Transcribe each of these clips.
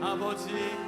아버지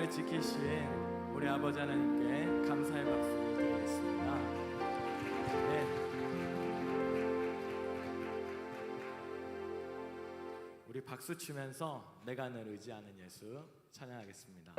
지키신 우리 아버지 하나님께 감사의 박수를 드리겠습니다. 네. 우리 박수 치면서 내가 늘 의지하는 예수 찬양하겠습니다.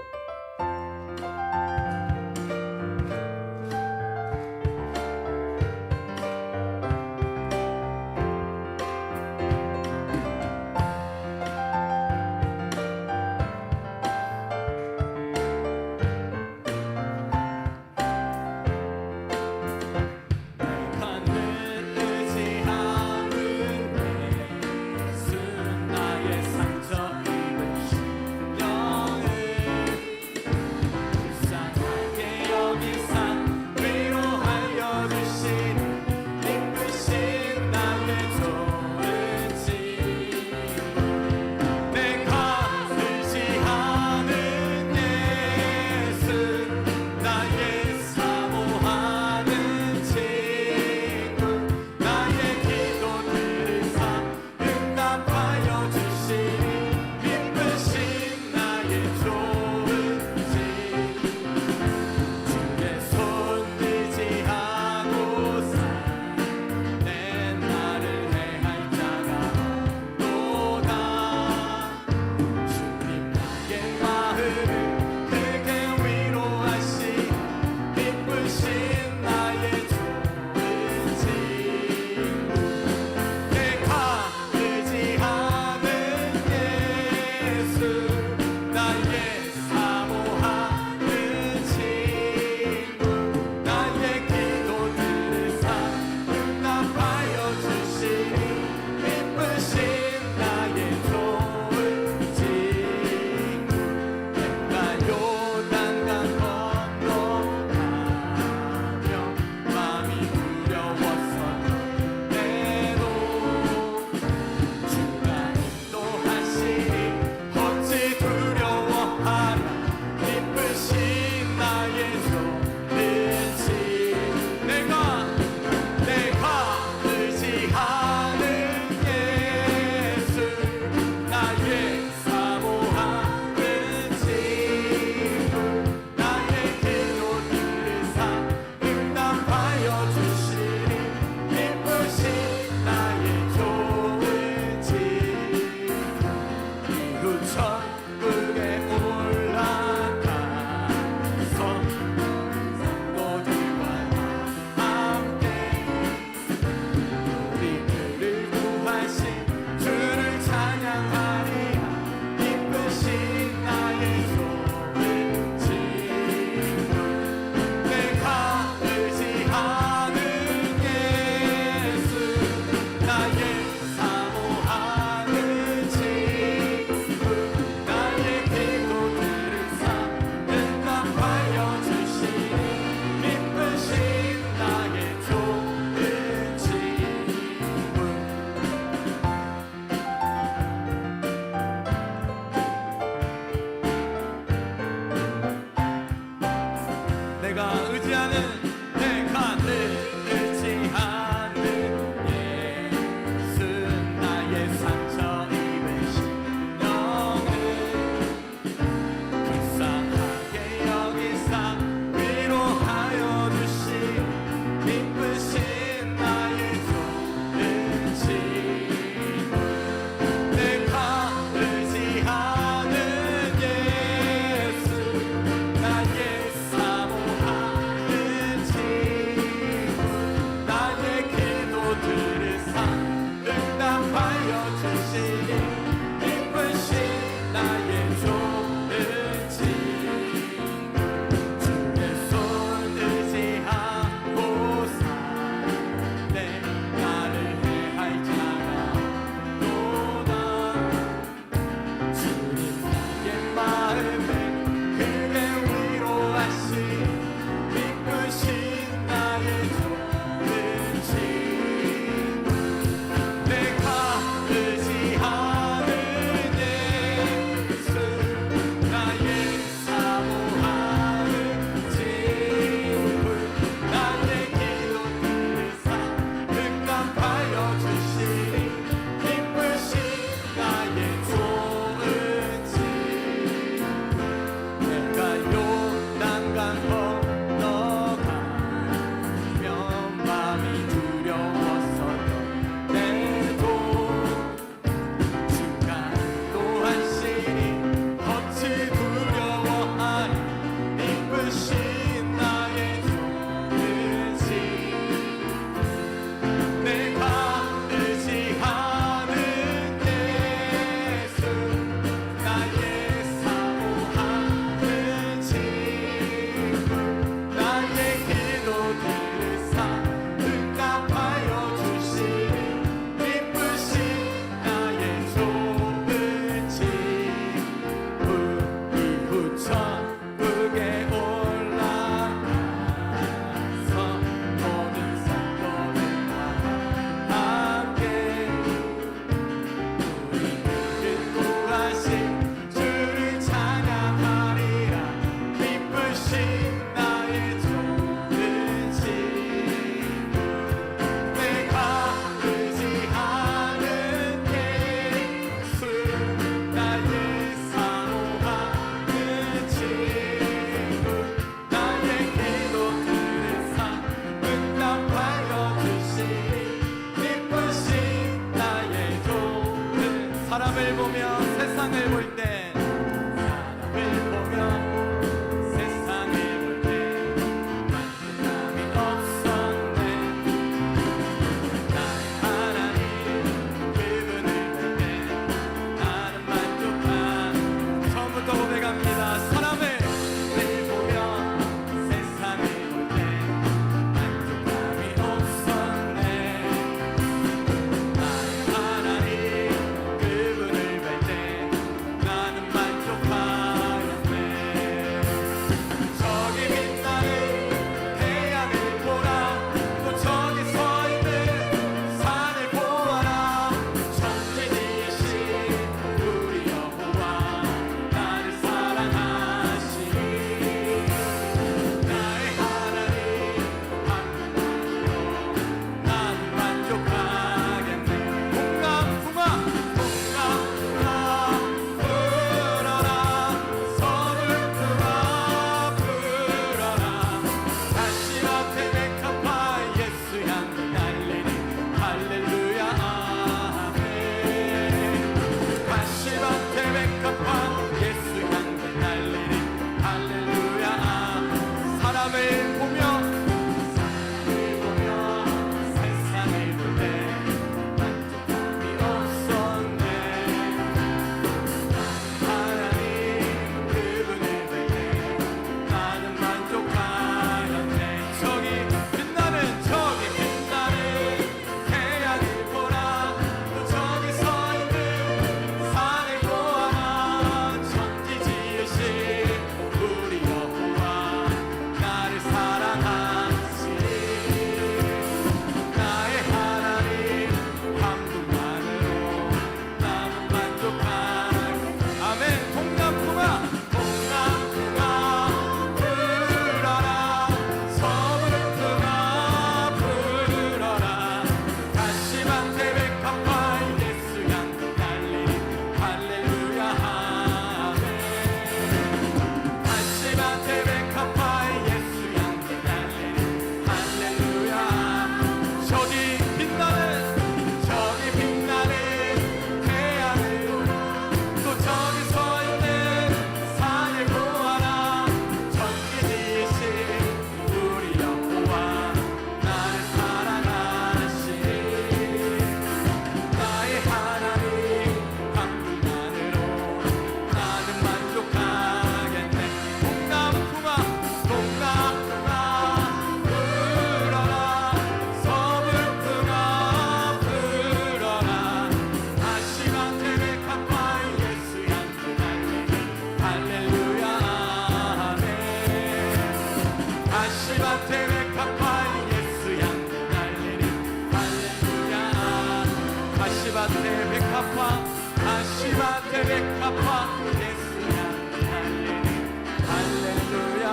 나의 상처 입은 심령을 가시밭에 백합화 예수 향기 달리리 할렐루야. 가시밭에 백합화 가시밭에 백합화 예수 향기 달리리 할렐루야.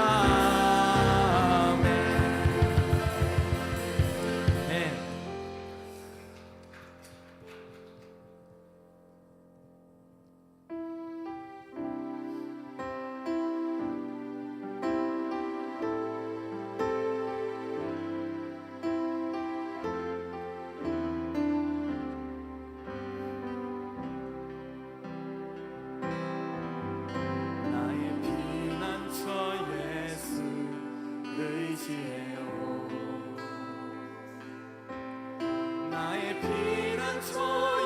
나의 피난처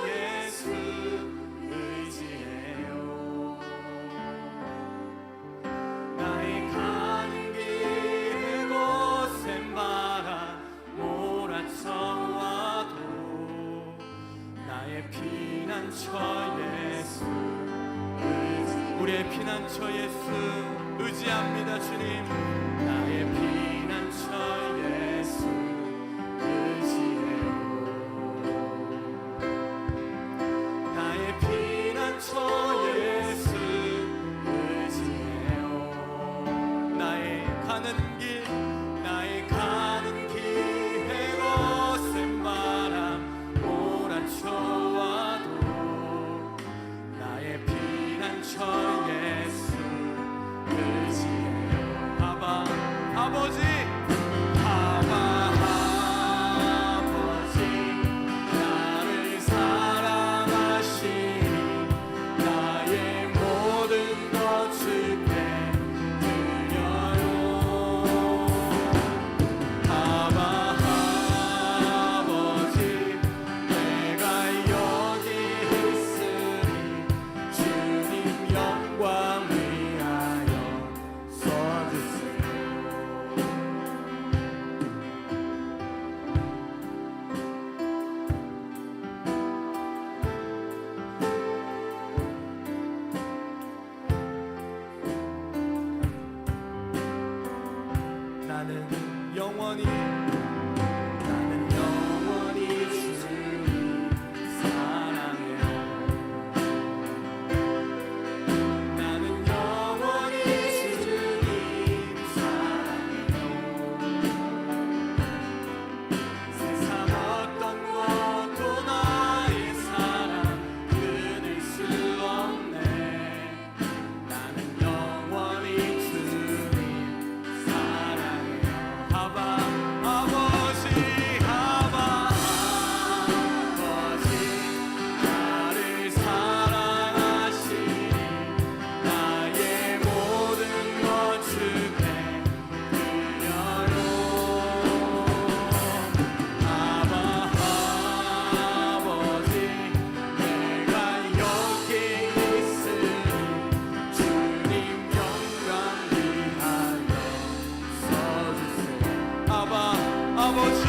예수 의지해요. 나의 가는 길에 거센 바람 몰아쳐와도 나의 피난처 예수 우리의 피난처 예수 의지합니다. 주님 나의 피난처 예수 의지해요. 나의 피난처 예수 의지해요. 나의 가는 길에 거센 바람 몰아쳐와도 나의 피난처 예수 의지해요. 아버지 나를 사랑하시니 나의 모든 것 주께 드려요. 아버지 내가 여기 있으니 주님 영광 위하여 써주세요. 나는 영원히 주님 사랑해요. 나는 영원히 주님 사랑해요. 세상 어떤 것도 나의 사랑 끊을 수 없네. 나는 영원히 주님 사랑해요. 아버지 나를 사랑하시니 나의 모든 것 주께 드려요. 아버지 내가 여기 있으니 주님 영광 위하여 써주세요. 아버지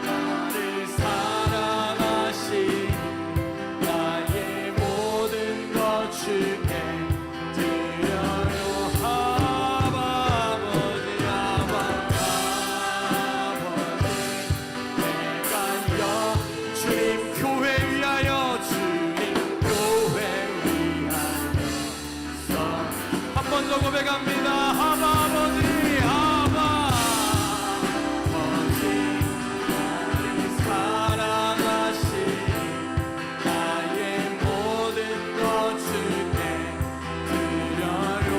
나를 사랑하시니 나의 모든 것 주께 드려요. 아버지 내가 주님 교회 위하여 한 번 더 고백합니다. 아버지 나를 사랑하시니 나의 모든 것 주께 드려요.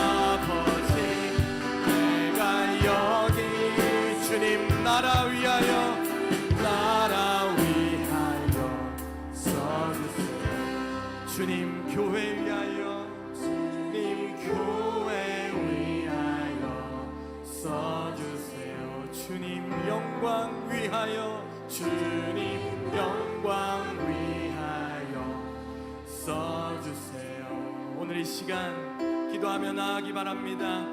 아버지 내가 여기 주님 나라 위하여 써주세요. 주님 교회 위하여 써주세요. 주님 영광 위하여 써주세요. 오늘 이 시간 기도하며 나아가기 바랍니다.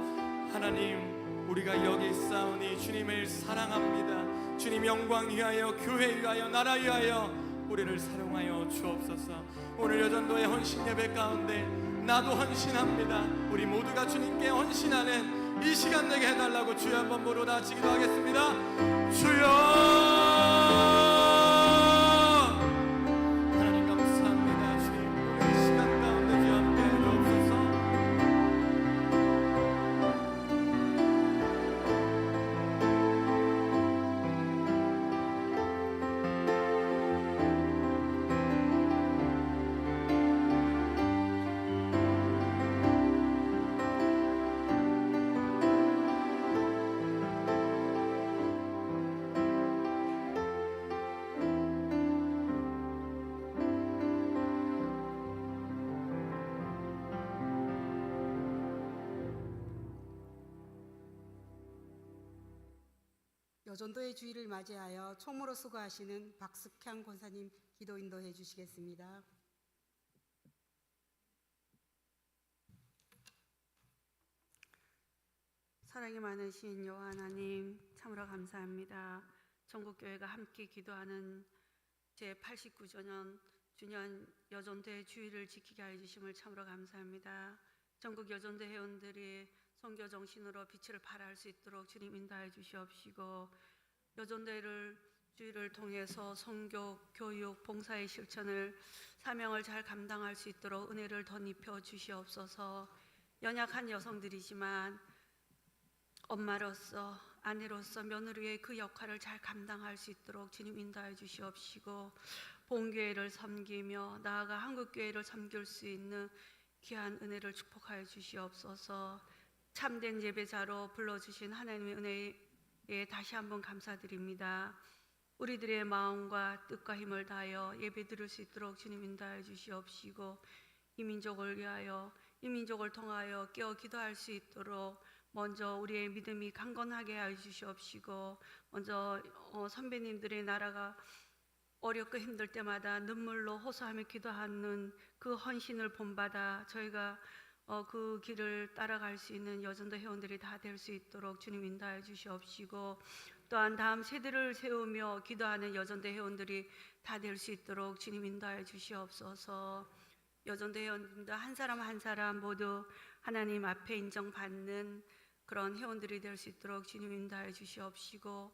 하나님 우리가 여기 있사오니 주님을 사랑합니다. 주님 영광 위하여 교회 위하여 나라 위하여 우리를 사용하여 주옵소서. 오늘 여전도의 헌신 예배 가운데 나도 헌신합니다. 우리 모두가 주님께 헌신하는 이 시간 되게 해달라고 주여 한번 부르다 기도하겠습니다. 주여 하나님 감사합니다. 주님 오늘 이 시간 가운데 주여 함께 해주옵소서. 여전도의 주일을 맞이하여 총무로 수고하시는 박숙향 권사님 기도 인도해 주시겠습니다. 사랑이 많으신 여호와 하나님, 참으로 감사합니다. 전국교회가 함께 기도하는 제89주년 여전도의 주일을 지키게 해 주심을 참으로 감사합니다. 전국 여전도 회원들이 선교 정신으로 빛을 발할 수 있도록 주님 인도해 주시옵시고, 여전도를 주일을 통해서 선교, 교육, 봉사의 실천을 사명을 잘 감당할 수 있도록 은혜를 덧입혀 주시옵소서. 연약한 여성들이지만 엄마로서, 아내로서, 며느리의 그 역할을 잘 감당할 수 있도록 주님 인도해 주시옵시고, 본교회를 섬기며 나아가 한국교회를 섬길 수 있는 귀한 은혜를 축복하여 주시옵소서. 참된 예배자로 불러주신 하나님의 은혜에 다시 한번 감사드립니다. 우리들의 마음과 뜻과 힘을 다하여 예배 드릴 수 있도록 주님 인도하여 주시옵시고, 이 민족을 위하여, 이 민족을 통하여 깨어 기도할 수 있도록 먼저 우리의 믿음이 강건하게 하여 주시옵시고, 먼저 선배님들의 나라가 어렵고 힘들 때마다 눈물로 호소하며 기도하는 그 헌신을 본받아 저희가 그 길을 따라갈 수 있는 여전도 회원들이 다 될 수 있도록 주님 인도하여 주시옵시고, 또한 다음 세대를 세우며 기도하는 여전도 회원들이 다 될 수 있도록 주님 인도하여 주시옵소서. 여전도 회원들 한 사람 한 사람 모두 하나님 앞에 인정받는 그런 회원들이 될 수 있도록 주님 인도하여 주시옵시고,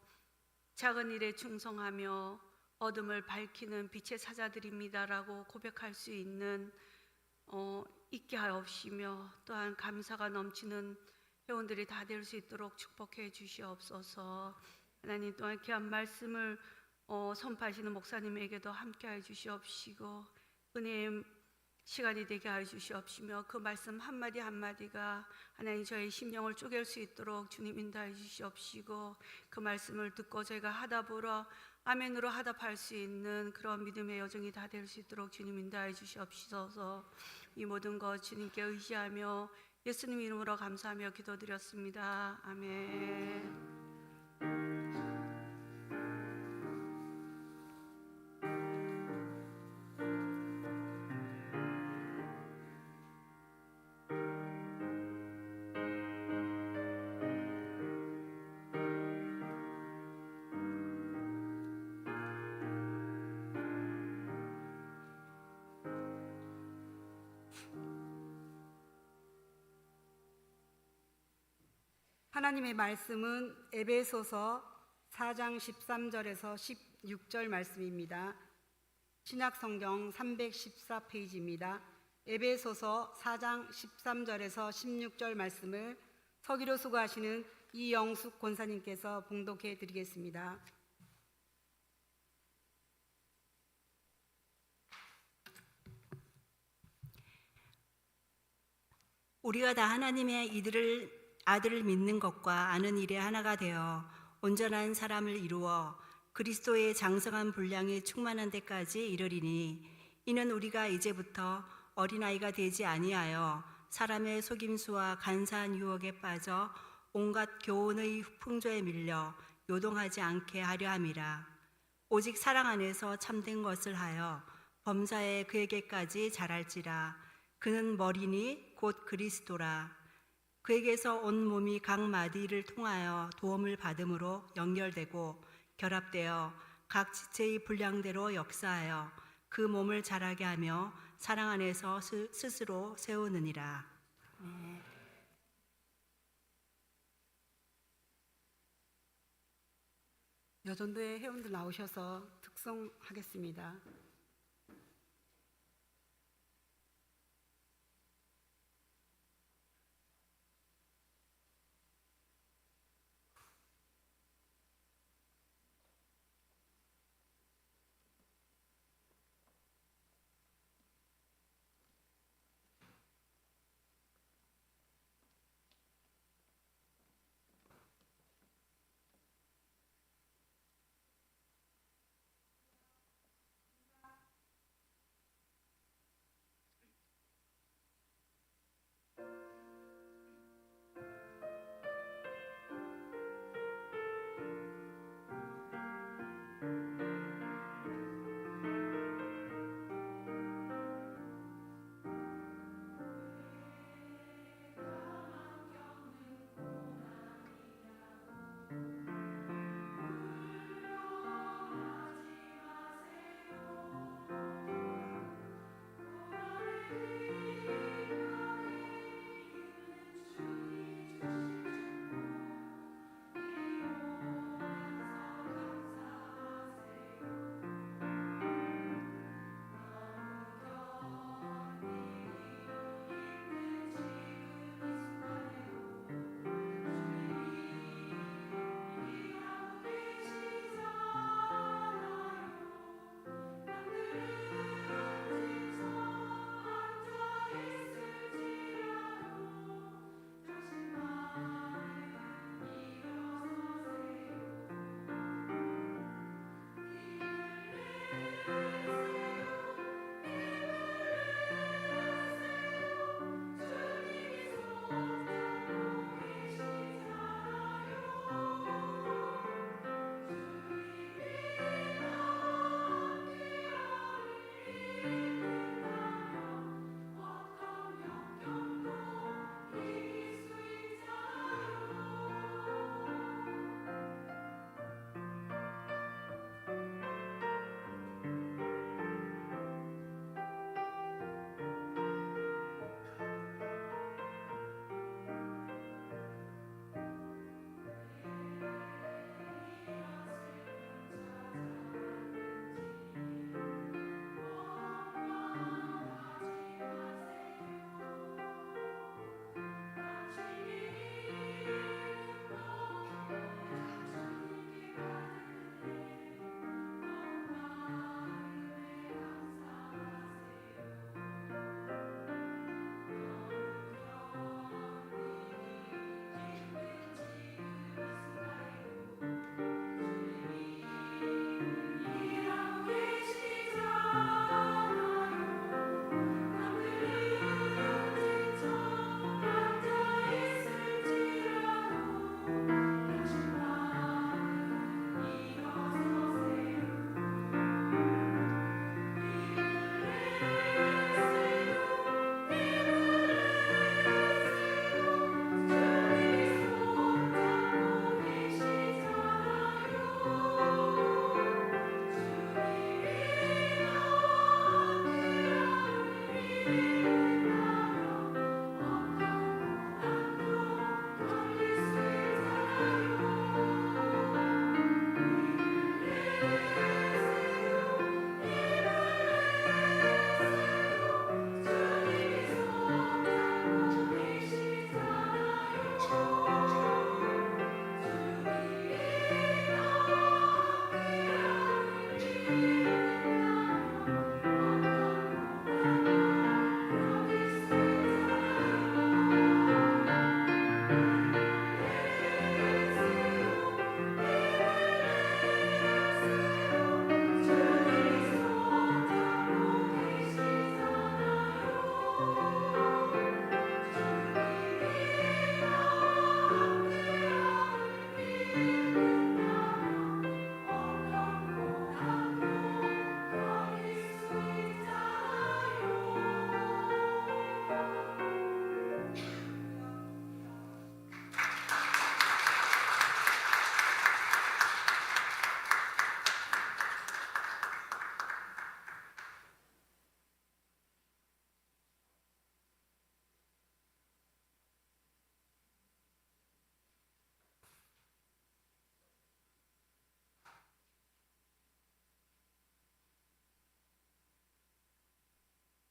작은 일에 충성하며 어둠을 밝히는 빛의 사자들입니다라고 고백할 수 있는 있게 하옵시며, 또한 감사가 넘치는 회원들이 다 될 수 있도록 축복해 주시옵소서. 하나님, 또한 귀한 말씀을 선포하시는 목사님에게도 함께해 주시옵시고, 은혜의 시간이 되게 하여 주시옵시며, 그 말씀 한마디 한마디가 하나님 저의 심령을 쪼갤 수 있도록 주님 인도해 주시옵시고, 그 말씀을 듣고 저희가 하답으로 아멘으로 하답할 수 있는 그런 믿음의 여정이 다 될 수 있도록 주님 인도해 주시옵소서. 이 모든 것 주님께 의지하며 예수님 이름으로 감사하며 기도드렸습니다. 아멘. 하나님의 말씀은 에베소서 4장 13절에서 16절 말씀입니다. 신약성경 314페이지입니다. 에베소서 4장 13절에서 16절 말씀을 서기로 수고하시는 이영숙 권사님께서 봉독해 드리겠습니다. 우리가 다 하나님의 아들을 믿는 것과 아는 일에 하나가 되어 온전한 사람을 이루어 그리스도의 장성한 분량이 충만한 데까지 이르리니, 이는 우리가 이제부터 어린아이가 되지 아니하여 사람의 속임수와 간사한 유혹에 빠져 온갖 교훈의 풍조에 밀려 요동하지 않게 하려 함이라. 오직 사랑 안에서 참된 것을 하여 범사에 그에게까지 자랄지라. 그는 머리니 곧 그리스도라. 그에게서 온 몸이 각 마디를 통하여 도움을 받음으로 연결되고 결합되어 각 지체의 분량대로 역사하여 그 몸을 자라게 하며 사랑 안에서 스스로 세우느니라. 여전도의 회원들 나오셔서 특송하겠습니다.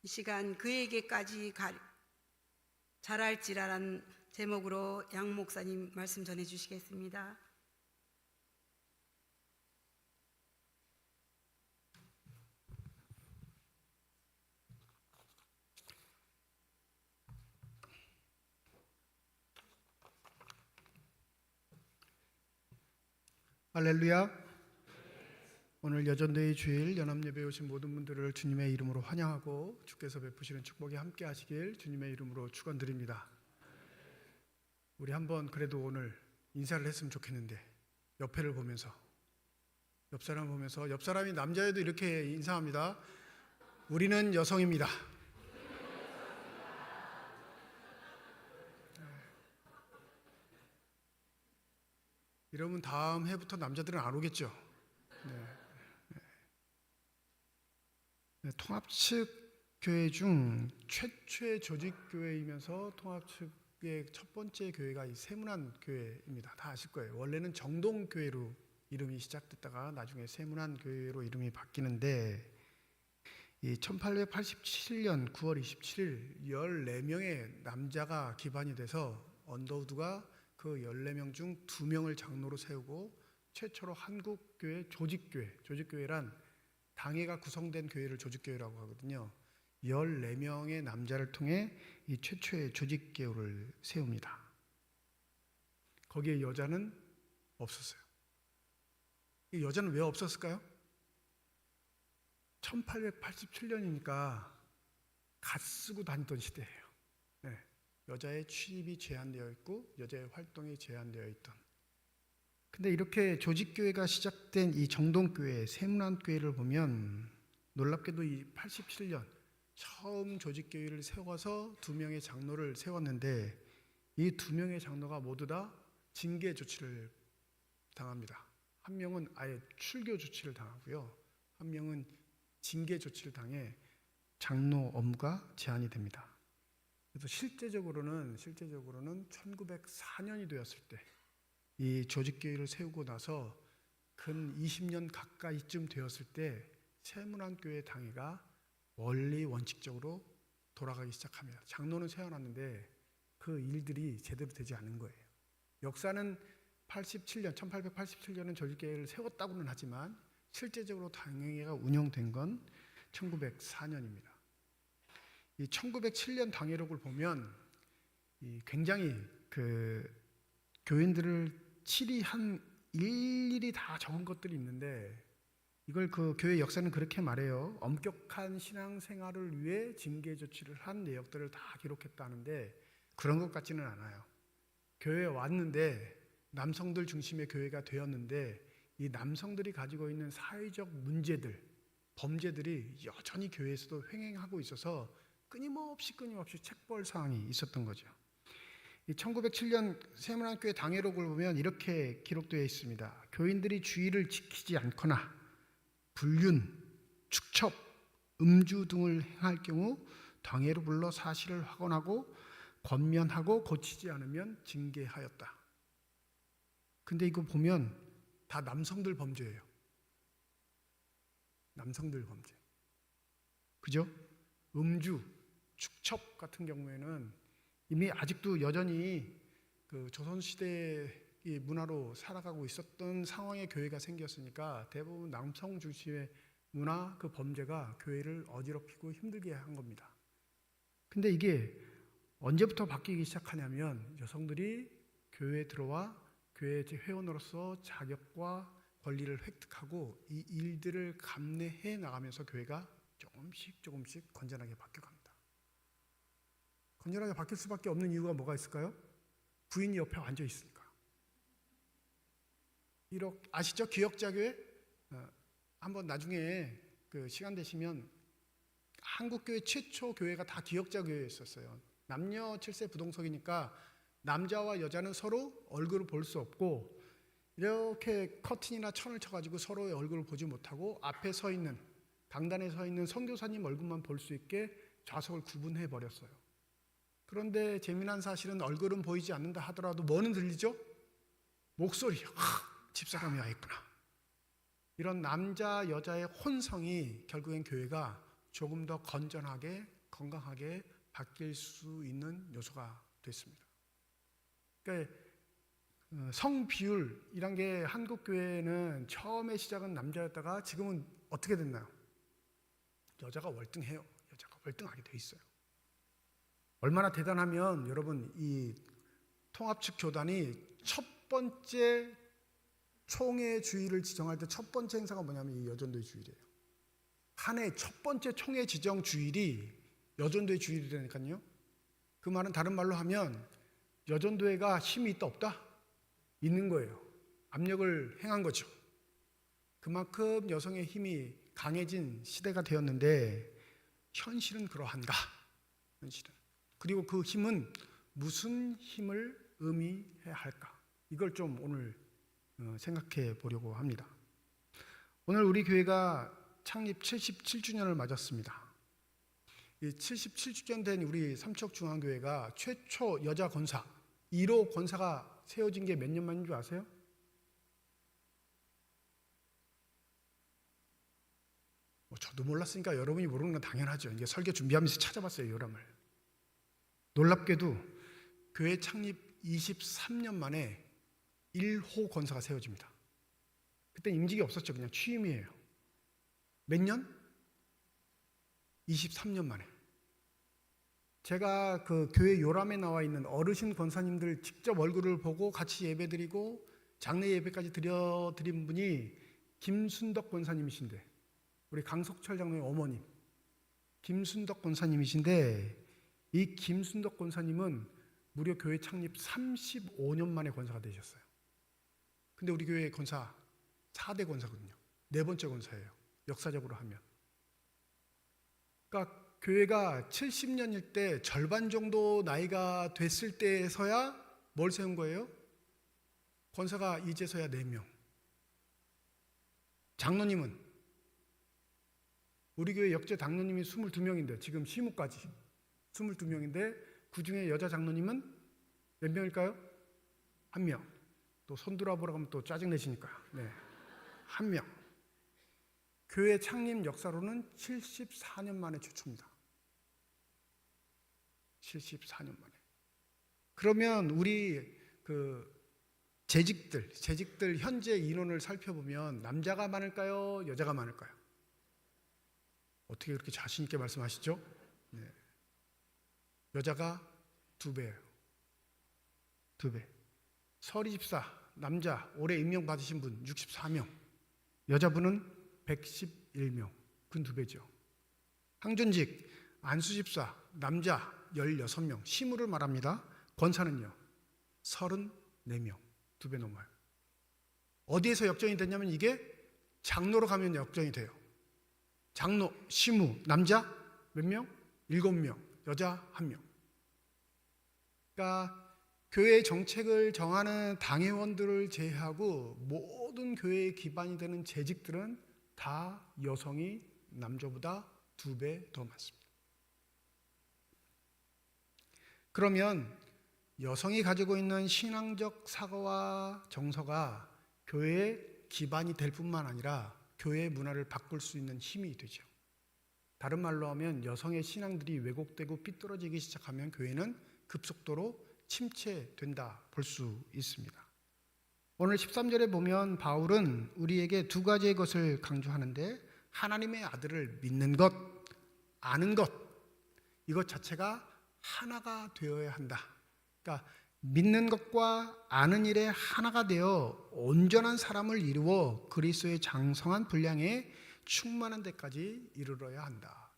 이 시간 그에게까지 자랄지라는 제목으로 양 목사님 말씀 전해 주시겠습니다. 할렐루야. 오늘 여전대의 주일 연합예배에 오신 모든 분들을 주님의 이름으로 환영하고 주께서 베푸시는 축복이 함께 하시길 주님의 이름으로 축원드립니다. 우리 한번 그래도 오늘 인사를 했으면 좋겠는데 옆에를 보면서 옆 사람 보면서 옆 사람이 남자여도 이렇게 인사합니다. 우리는 여성입니다. 이러면 다음 해부터 남자들은 안 오겠죠. 통합 측 교회 중 최초의 조직 교회이면서 통합 측의 첫 번째 교회가 이 세문안 교회입니다. 다 아실 거예요. 원래는 정동 교회로 이름이 시작됐다가 나중에 세문안 교회로 이름이 바뀌는데 이 1887년 9월 27일 14명의 남자가 기반이 돼서 언더우드가 그 14명 중 2명을 장로로 세우고 최초로 한국교회 조직교회, 조직교회란 당회가 구성된 교회를 조직교회라고 하거든요. 14명의 남자를 통해 이 최초의 조직교회를 세웁니다. 거기에 여자는 없었어요. 이 여자는 왜 없었을까요? 1887년이니까 갓 쓰고 다니던 시대예요. 네. 여자의 출입이 제한되어 있고 여자의 활동이 제한되어 있던. 근데 이렇게 조직교회가 시작된 이 정동교회, 세문안교회를 보면 놀랍게도 이 87년 처음 조직교회를 세워서 2명의 장로를 세웠는데 이 2명의 장로가 모두 다 징계 조치를 당합니다. 한 명은 아예 출교 조치를 당하고요. 한 명은 징계 조치를 당해 장로 업무가 제한이 됩니다. 그래서 실제적으로는 1904년이 되었을 때 이 조직교회를 세우고 나서 근 20년 가까이쯤 되었을 때 세문안교회 당회가 원리 원칙적으로 돌아가기 시작합니다. 장로는 세워놨는데 그 일들이 제대로 되지 않은 거예요. 역사는 1887년은 조직교회를 세웠다고는 하지만 실제적으로 당회가 운영된 건 1904년입니다. 이 1907년 당회록을 보면 굉장히 그 교인들을 칠의한 일일이 다 적은 것들이 있는데 이걸 그 교회 역사는 그렇게 말해요. 엄격한 신앙생활을 위해 징계 조치를 한 내역들을 다 기록했다는데 그런 것 같지는 않아요. 교회에 왔는데 남성들 중심의 교회가 되었는데 이 남성들이 가지고 있는 사회적 문제들, 범죄들이 여전히 교회에서도 횡행하고 있어서 끊임없이 책벌 사항이 있었던 거죠. 이 1907년 세문안교회 당회록을 보면 이렇게 기록되어 있습니다. 교인들이 주의를 지키지 않거나 불륜, 축첩, 음주 등을 행할 경우 당회로 불러 사실을 확언하고 권면하고 고치지 않으면 징계하였다. 근데 이거 보면 다 남성들 범죄예요. 남성들 범죄. 그죠? 음주, 축첩 같은 경우에는 이미 아직도 여전히 그 조선시대의 문화로 살아가고 있었던 상황의 교회가 생겼으니까 대부분 남성 중심의 문화 그 범죄가 교회를 어지럽히고 힘들게 한 겁니다. 근데 이게 언제부터 바뀌기 시작하냐면 여성들이 교회에 들어와 교회 회원으로서 자격과 권리를 획득하고 이 일들을 감내해 나가면서 교회가 조금씩 건전하게 바뀌어갑니다. 건전하게 바뀔 수밖에 없는 이유가 뭐가 있을까요? 부인이 옆에 앉아 있으니까. 아시죠? 기역자교회? 한번 나중에 그 시간 되시면 한국교회 최초 교회가 다 기역자교회였었어요. 남녀 7세 부동석이니까 남자와 여자는 서로 얼굴을 볼 수 없고 이렇게 커튼이나 천을 쳐가지고 서로의 얼굴을 보지 못하고 앞에 서 있는 강단에 서 있는 선교사님 얼굴만 볼 수 있게 좌석을 구분해 버렸어요. 그런데 재미난 사실은 얼굴은 보이지 않는다 하더라도 뭐는 들리죠? 목소리. 집사람이 와 있구나. 이런 남자 여자의 혼성이 결국엔 교회가 조금 더 건전하게 건강하게 바뀔 수 있는 요소가 됐습니다. 그러니까 성비율이란 게 한국 교회는 처음에 시작은 남자였다가 지금은 어떻게 됐나요? 여자가 월등해요. 여자가 월등하게 돼 있어요. 얼마나 대단하면 여러분 이 통합측 교단이 첫 번째 총회 주일을 지정할 때 첫 번째 행사가 뭐냐면 이 여전도의 주일이에요. 한 해 첫 번째 총회 지정 주일이 여전도의 주일이라니까요. 그 말은 다른 말로 하면 여전도회가 힘이 있다 없다? 있는 거예요. 압력을 행한 거죠. 그만큼 여성의 힘이 강해진 시대가 되었는데 현실은 그러한가? 현실은. 그리고 그 힘은 무슨 힘을 의미해야 할까? 이걸 좀 오늘 생각해 보려고 합니다. 오늘 우리 교회가 창립 77주년을 맞았습니다. 이 77주년 된 우리 삼척중앙교회가 최초 여자 권사 1호 권사가 세워진 게 몇 년 만인 줄 아세요? 저도 몰랐으니까 여러분이 모르는 건 당연하죠. 이게 설교 준비하면서 찾아봤어요, 요람을. 놀랍게도 교회 창립 23년 만에 1호 권사가 세워집니다. 그때 임직이 없었죠. 그냥 취임이에요. 몇 년? 23년 만에. 제가 그 교회 요람에 나와 있는 어르신 권사님들 직접 얼굴을 보고 같이 예배드리고 장례 예배까지 드린 분이 김순덕 권사님이신데, 우리 강석철 장로의 어머님 김순덕 권사님이신데, 이 김순덕 권사님은 무려 교회 창립 35년 만에 권사가 되셨어요. 근데 우리 교회 권사 4대 권사거든요. 4번째 권사예요, 역사적으로 하면. 그러니까 교회가 70년일 때 절반 정도 나이가 됐을 때에서야 뭘 세운 거예요? 권사가 이제서야 4명. 장로님은 우리 교회 역대 장로님이 22명인데 지금 시무까지 22명인데 그 중에 여자 장로님은 몇 명일까요? 1명. 또 손들어보라고 하면 또 짜증내시니까. 네, 1명. 교회 창립 역사로는 74년 만에 최초입니다. 74년 만에. 그러면 우리 그 재직들 현재 인원을 살펴보면 남자가 많을까요? 여자가 많을까요? 어떻게 그렇게 자신 있게 말씀하시죠? 네. 여자가 2배예요. 2배. 서리 집사 남자 올해 임명 받으신 분 64명. 여자분은 111명. 그건 2배죠. 항존직 안수 집사 남자 16명. 시무를 말합니다. 권사는요 34명. 2배 넘어요. 어디에서 역전이 됐냐면 이게 장로로 가면 역전이 돼요. 장로, 시무, 남자 몇 명? 7명. 여자 1명. 그러니까 교회의 정책을 정하는 당회원들을 제외하고 모든 교회의 기반이 되는 재직들은 다 여성이 남자보다 2배 더 많습니다. 그러면 여성이 가지고 있는 신앙적 사고와 정서가 교회의 기반이 될 뿐만 아니라 교회의 문화를 바꿀 수 있는 힘이 되죠. 다른 말로 하면 여성의 신앙들이 왜곡되고 삐뚤어지기 시작하면 교회는 급속도로 침체된다 볼 수 있습니다. 오늘 13절에 보면 바울은 우리에게 2가지의 것을 강조하는데, 하나님의 아들을 믿는 것, 아는 것, 이것 자체가 하나가 되어야 한다. 그러니까 믿는 것과 아는 일에 하나가 되어 온전한 사람을 이루어 그리스도의 장성한 분량에 충만한 데까지 이르러야 한다.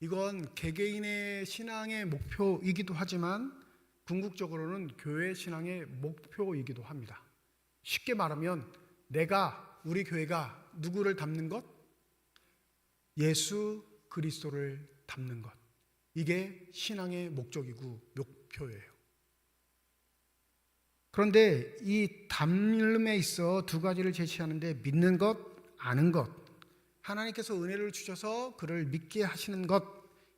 이건 개개인의 신앙의 목표이기도 하지만 궁극적으로는 교회 신앙의 목표이기도 합니다. 쉽게 말하면 우리 교회가 누구를 닮는 것? 예수 그리스도를 닮는 것. 이게 신앙의 목적이고 목표예요. 그런데 이 닮음에 있어 2가지를 제시하는데, 믿는 것, 아는 것. 하나님께서 은혜를 주셔서 그를 믿게 하시는 것,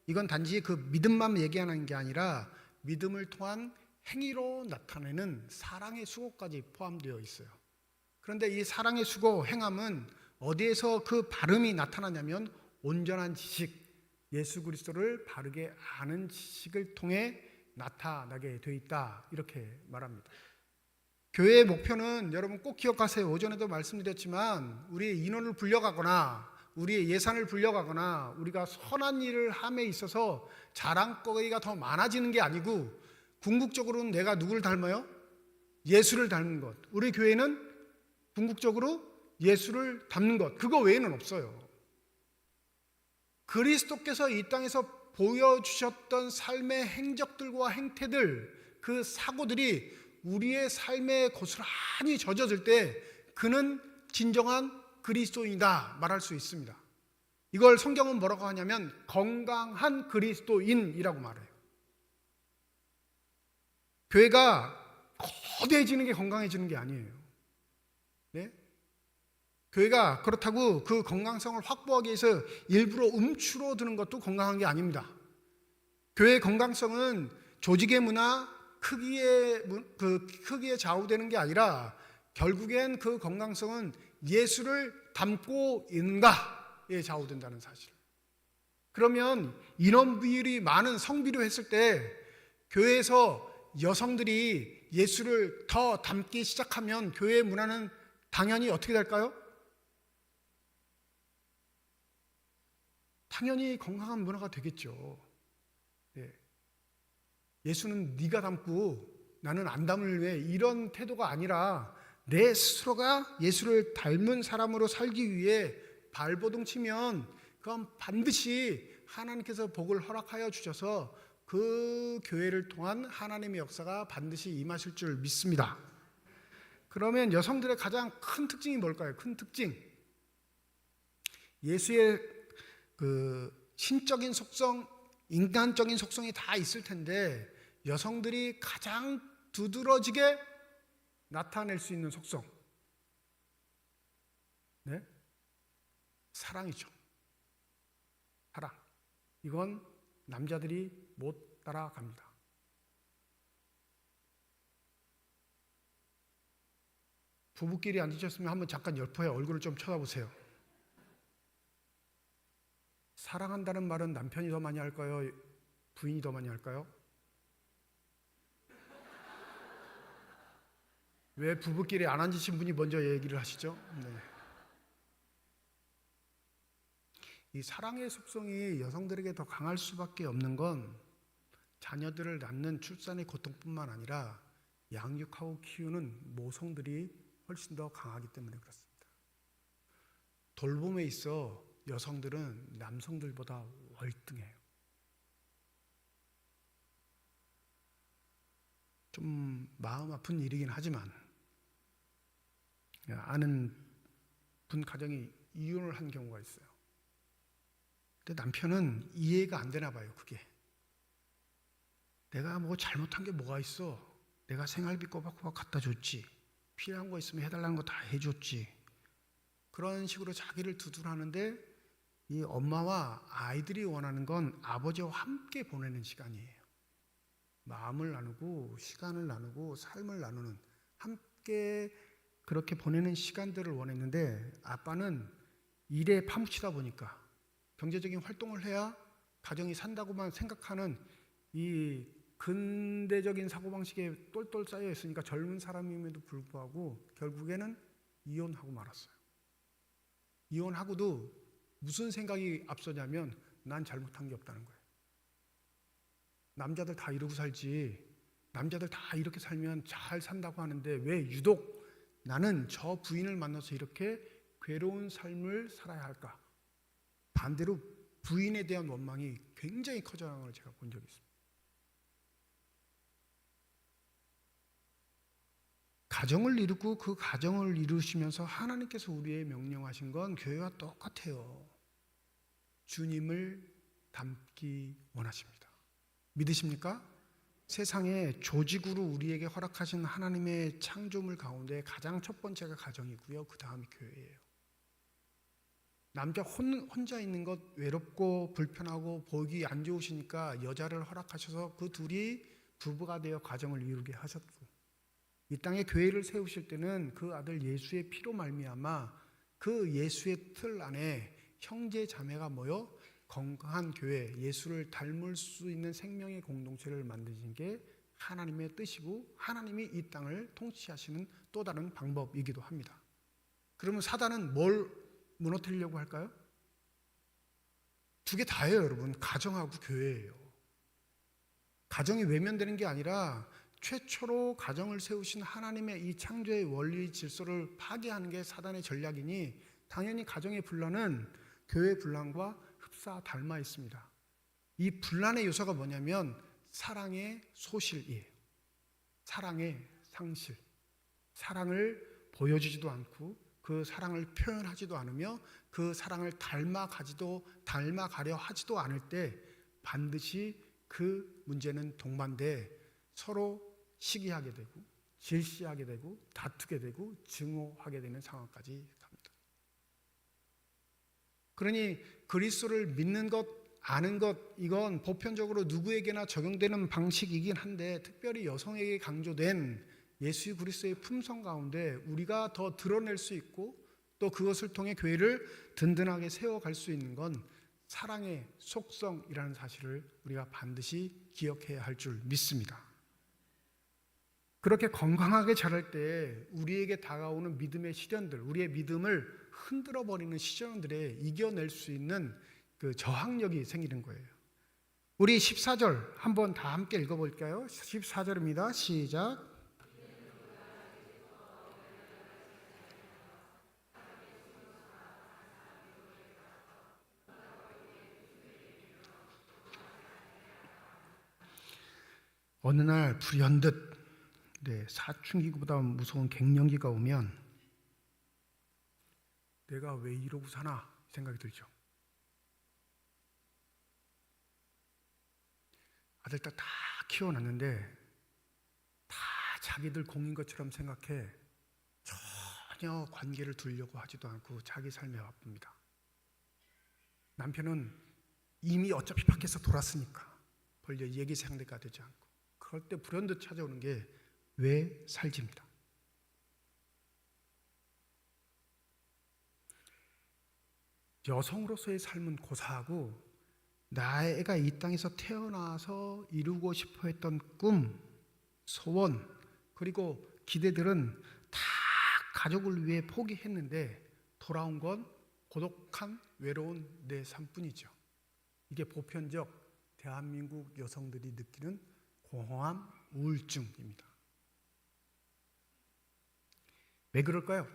이건 단지 그 믿음만 얘기하는 게 아니라 믿음을 통한 행위로 나타내는 사랑의 수고까지 포함되어 있어요. 그런데 이 사랑의 수고, 행함은 어디에서 그 발음이 나타나냐면 온전한 지식, 예수 그리스도를 바르게 아는 지식을 통해 나타나게 돼 있다, 이렇게 말합니다. 교회의 목표는 여러분 꼭 기억하세요. 오전에도 말씀드렸지만 우리의 인원을 불려가거나 우리의 예산을 불려가거나 우리가 선한 일을 함에 있어서 자랑거리가 더 많아지는 게 아니고, 궁극적으로는 내가 누구를 닮아요? 예수를 닮는 것. 우리 교회는 궁극적으로 예수를 닮는 것, 그거 외에는 없어요. 그리스도께서 이 땅에서 보여주셨던 삶의 행적들과 행태들, 그 사고들이 우리의 삶에 고스란히 젖어들 때 그는 진정한 그리스도인이다 말할 수 있습니다. 이걸 성경은 뭐라고 하냐면 건강한 그리스도인이라고 말해요. 교회가 거대해지는 게 건강해지는 게 아니에요. 네? 교회가 그렇다고 그 건강성을 확보하기 위해서 일부러 움츠러드는 것도 건강한 게 아닙니다. 교회의 건강성은 조직의 문화, 크기에 좌우되는 게 아니라 결국엔 그 건강성은 예수를 닮고 있는가에 좌우된다는 사실. 그러면 인원 비율이 많은 성비로 했을 때 교회에서 여성들이 예수를 더 닮기 시작하면 교회의 문화는 당연히 어떻게 될까요? 당연히 건강한 문화가 되겠죠. 네. 예수는 네가 닮고 나는 안 닮을래, 이런 태도가 아니라 내 스스로가 예수를 닮은 사람으로 살기 위해 발버둥 치면 그건 반드시 하나님께서 복을 허락하여 주셔서 그 교회를 통한 하나님의 역사가 반드시 임하실 줄 믿습니다. 그러면 여성들의 가장 큰 특징이 뭘까요? 큰 특징. 예수의 그 신적인 속성, 인간적인 속성이 다 있을 텐데 여성들이 가장 두드러지게 나타낼 수 있는 속성, 네? 사랑이죠. 사랑. 이건 남자들이 못 따라갑니다. 부부끼리 앉으셨으면 한번 잠깐 옆에 얼굴을 좀 쳐다보세요. 사랑한다는 말은 남편이 더 많이 할까요? 부인이 더 많이 할까요? 왜 부부끼리 안 앉으신 분이 먼저 얘기를 하시죠? 네. 이 사랑의 속성이 여성들에게 더 강할 수밖에 없는 건 자녀들을 낳는 출산의 고통뿐만 아니라 양육하고 키우는 모성들이 훨씬 더 강하기 때문에 그렇습니다. 돌봄에 있어 여성들은 남성들보다 월등해요. 좀 마음 아픈 일이긴 하지만 아는 분 가정이 이혼을 한 경우가 있어요. 근데 남편은 이해가 안 되나 봐요. 그게 내가 뭐 잘못한 게 뭐가 있어, 내가 생활비 꼬박꼬박 갖다 줬지, 필요한 거 있으면 해달라는 거 다 해줬지, 그런 식으로 자기를 두둔하는데 이 엄마와 아이들이 원하는 건 아버지와 함께 보내는 시간이에요. 마음을 나누고 시간을 나누고 삶을 나누는, 함께 그렇게 보내는 시간들을 원했는데 아빠는 일에 파묻히다 보니까 경제적인 활동을 해야 가정이 산다고만 생각하는 이 근대적인 사고방식에 똘똘 쌓여 있으니까 젊은 사람임에도 불구하고 결국에는 이혼하고 말았어요. 이혼하고도 무슨 생각이 앞서냐면 난 잘못한 게 없다는 거예요. 남자들 다 이러고 살지, 남자들 다 이렇게 살면 잘 산다고 하는데 왜 유독 나는 저 부인을 만나서 이렇게 괴로운 삶을 살아야 할까? 반대로 부인에 대한 원망이 굉장히 커져가는 걸 제가 본 적이 있습니다. 가정을 이루고 그 가정을 이루시면서 하나님께서 우리의 명령하신 건 교회와 똑같아요. 주님을 닮기 원하십니다. 믿으십니까? 세상에 조직으로 우리에게 허락하신 하나님의 창조물 가운데 가장 첫 번째가 가정이고요. 그 다음이 교회예요. 남자 혼자 있는 것 외롭고 불편하고 보기 안 좋으시니까 여자를 허락하셔서 그 둘이 부부가 되어 가정을 이루게 하셨고, 이 땅에 교회를 세우실 때는 그 아들 예수의 피로 말미암아 그 예수의 틀 안에 형제 자매가 모여 건강한 교회, 예수를 닮을 수 있는 생명의 공동체를 만드신 게 하나님의 뜻이고 하나님이 이 땅을 통치하시는 또 다른 방법이기도 합니다. 그러면 사단은 뭘 무너뜨리려고 할까요? 두 개 다예요, 여러분. 가정하고 교회예요. 가정이 외면되는 게 아니라 최초로 가정을 세우신 하나님의 이 창조의 원리 질서를 파괴하는 게 사단의 전략이니 당연히 가정의 분란은 교회의 분란과 흡사 닮아 있습니다. 이 분란의 요소가 뭐냐면 사랑의 소실이에요. 사랑의 상실. 사랑을 보여주지도 않고 그 사랑을 표현하지도 않으며 그 사랑을 닮아가려 하지도 않을 때 반드시 그 문제는 동반돼 서로 시기하게 되고 질시하게 되고 다투게 되고 증오하게 되는 상황까지 갑니다. 그러니 그리스도를 믿는 것, 아는 것, 이건 보편적으로 누구에게나 적용되는 방식이긴 한데 특별히 여성에게 강조된 예수 그리스도의 품성 가운데 우리가 더 드러낼 수 있고 또 그것을 통해 교회를 든든하게 세워갈 수 있는 건 사랑의 속성이라는 사실을 우리가 반드시 기억해야 할 줄 믿습니다. 그렇게 건강하게 자랄 때 우리에게 다가오는 믿음의 시련들, 우리의 믿음을 흔들어버리는 시련들에 이겨낼 수 있는 그 저항력이 생기는 거예요. 우리 14절 한번 다 함께 읽어볼까요? 14절입니다. 시작. 어느 날 불현듯 사춘기보다 무서운 갱년기가 오면 내가 왜 이러고 사나 생각이 들죠. 아들 딸 다 키워놨는데 다 자기들 공인 것처럼 생각해 전혀 관계를 두려고 하지도 않고 자기 삶에 바쁩니다. 남편은 이미 어차피 밖에서 돌았으니까 벌려 얘기 상대가 되지 않고 그럴 때 불현듯 찾아오는 게 왜 살지입니다. 여성으로서의 삶은 고사하고 나의 애가 이 땅에서 태어나서 이루고 싶어 했던 꿈, 소원, 그리고 기대들은 다 가족을 위해 포기했는데 돌아온 건 고독한 외로운 내 삶뿐이죠. 이게 보편적 대한민국 여성들이 느끼는 공허함, 우울증입니다. 왜 그럴까요?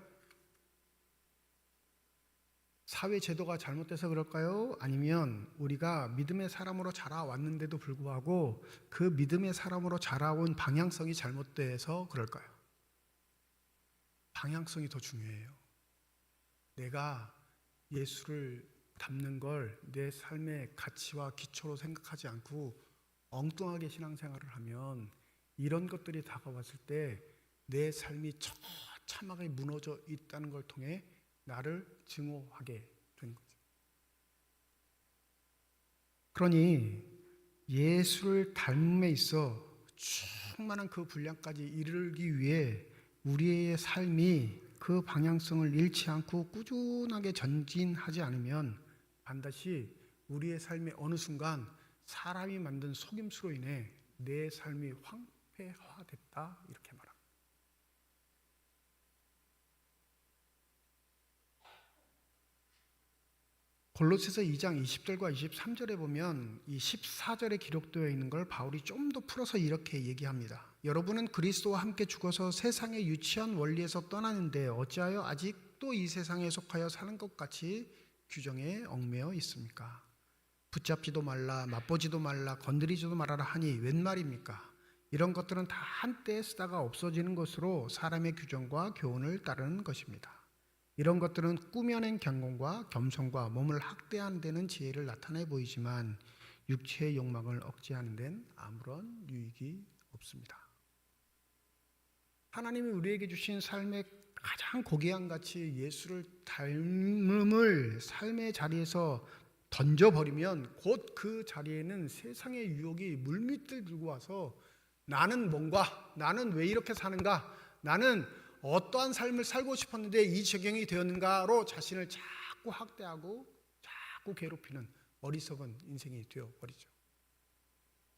사회 제도가 잘못돼서 그럴까요? 아니면 우리가 믿음의 사람으로 자라왔는데도 불구하고 그 믿음의 사람으로 자라온 방향성이 잘못돼서 그럴까요? 방향성이 더 중요해요. 내가 예수를 닮는 걸 내 삶의 가치와 기초로 생각하지 않고 엉뚱하게 신앙생활을 하면 이런 것들이 다가왔을 때 내 삶이 처참하게 무너져 있다는 걸 통해 나를 증오하게 된 거죠. 그러니 예수를 닮음에 있어 충만한 그 분량까지 이르기 위해 우리의 삶이 그 방향성을 잃지 않고 꾸준하게 전진하지 않으면 반드시 우리의 삶의 어느 순간 사람이 만든 속임수로 인해 내 삶이 황폐화됐다 이렇게 말합니다. 골로새서 2장 20절과 23절에 보면 이 14절에 기록되어 있는 걸 바울이 좀 더 풀어서 이렇게 얘기합니다. 여러분은 그리스도와 함께 죽어서 세상의 유치한 원리에서 떠나는데 어찌하여 아직도 이 세상에 속하여 사는 것 같이 규정에 얽매여 있습니까? 붙잡지도 말라, 맛보지도 말라, 건드리지도 말아라 하니 웬 말입니까? 이런 것들은 다 한때 쓰다가 없어지는 것으로 사람의 규정과 교훈을 따르는 것입니다. 이런 것들은 꾸며낸 경건과 겸손과 몸을 학대하는 데는 지혜를 나타내 보이지만 육체의 욕망을 억제하는 데는 아무런 유익이 없습니다. 하나님이 우리에게 주신 삶의 가장 고귀한 가치 예수를 닮음을 삶의 자리에서 던져버리면 곧 그 자리에는 세상의 유혹이 물밀듯 들고 와서 나는 뭔가, 나는 왜 이렇게 사는가, 나는 어떠한 삶을 살고 싶었는데 이 적용이 되었는가로 자신을 자꾸 학대하고 자꾸 괴롭히는 어리석은 인생이 되어버리죠.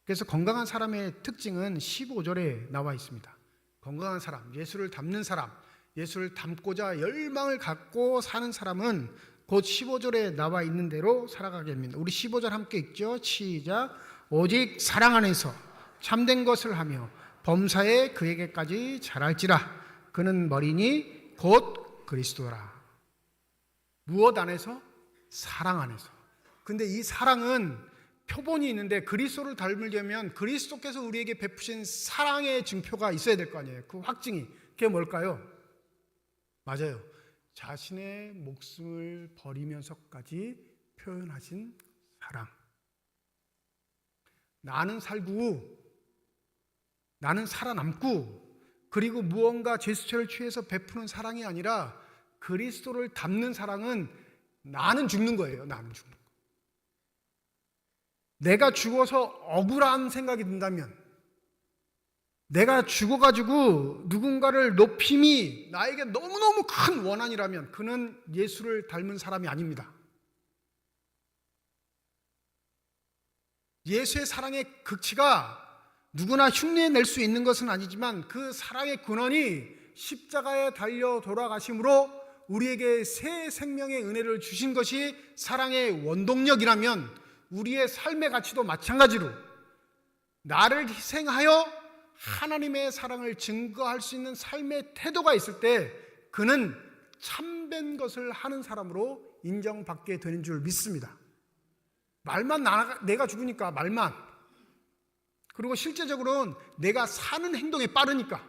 그래서 건강한 사람의 특징은 15절에 나와 있습니다. 건강한 사람, 예수를 닮는 사람, 예수를 닮고자 열망을 갖고 사는 사람은 곧 15절에 나와 있는 대로 살아가게 됩니다. 우리 15절 함께 읽죠. 시작. 오직 사랑 안에서 참된 것을 하며 범사에 그에게까지 자랄지라. 그는 머리니 곧 그리스도라. 무엇 안에서? 사랑 안에서. 근데 이 사랑은 표본이 있는데 그리스도를 닮으려면 그리스도께서 우리에게 베푸신 사랑의 증표가 있어야 될 거 아니에요. 그 확증이. 그게 뭘까요? 맞아요. 자신의 목숨을 버리면서까지 표현하신 사랑. 나는 살고 나는 살아남고 그리고 무언가 제스처를 취해서 베푸는 사랑이 아니라 그리스도를 닮는 사랑은 나는 죽는 거예요. 나는 죽는 거. 내가 죽어서 억울한 생각이 든다면, 내가 죽어가지고 누군가를 높임이 나에게 너무너무 큰 원한이라면 그는 예수를 닮은 사람이 아닙니다. 예수의 사랑의 극치가 누구나 흉내낼 수 있는 것은 아니지만 그 사랑의 근원이 십자가에 달려 돌아가심으로 우리에게 새 생명의 은혜를 주신 것이 사랑의 원동력이라면 우리의 삶의 가치도 마찬가지로 나를 희생하여 하나님의 사랑을 증거할 수 있는 삶의 태도가 있을 때 그는 참된 것을 하는 사람으로 인정받게 되는 줄 믿습니다. 말만 내가 죽으니까 말만. 그리고 실제적으로는 내가 사는 행동에 빠르니까.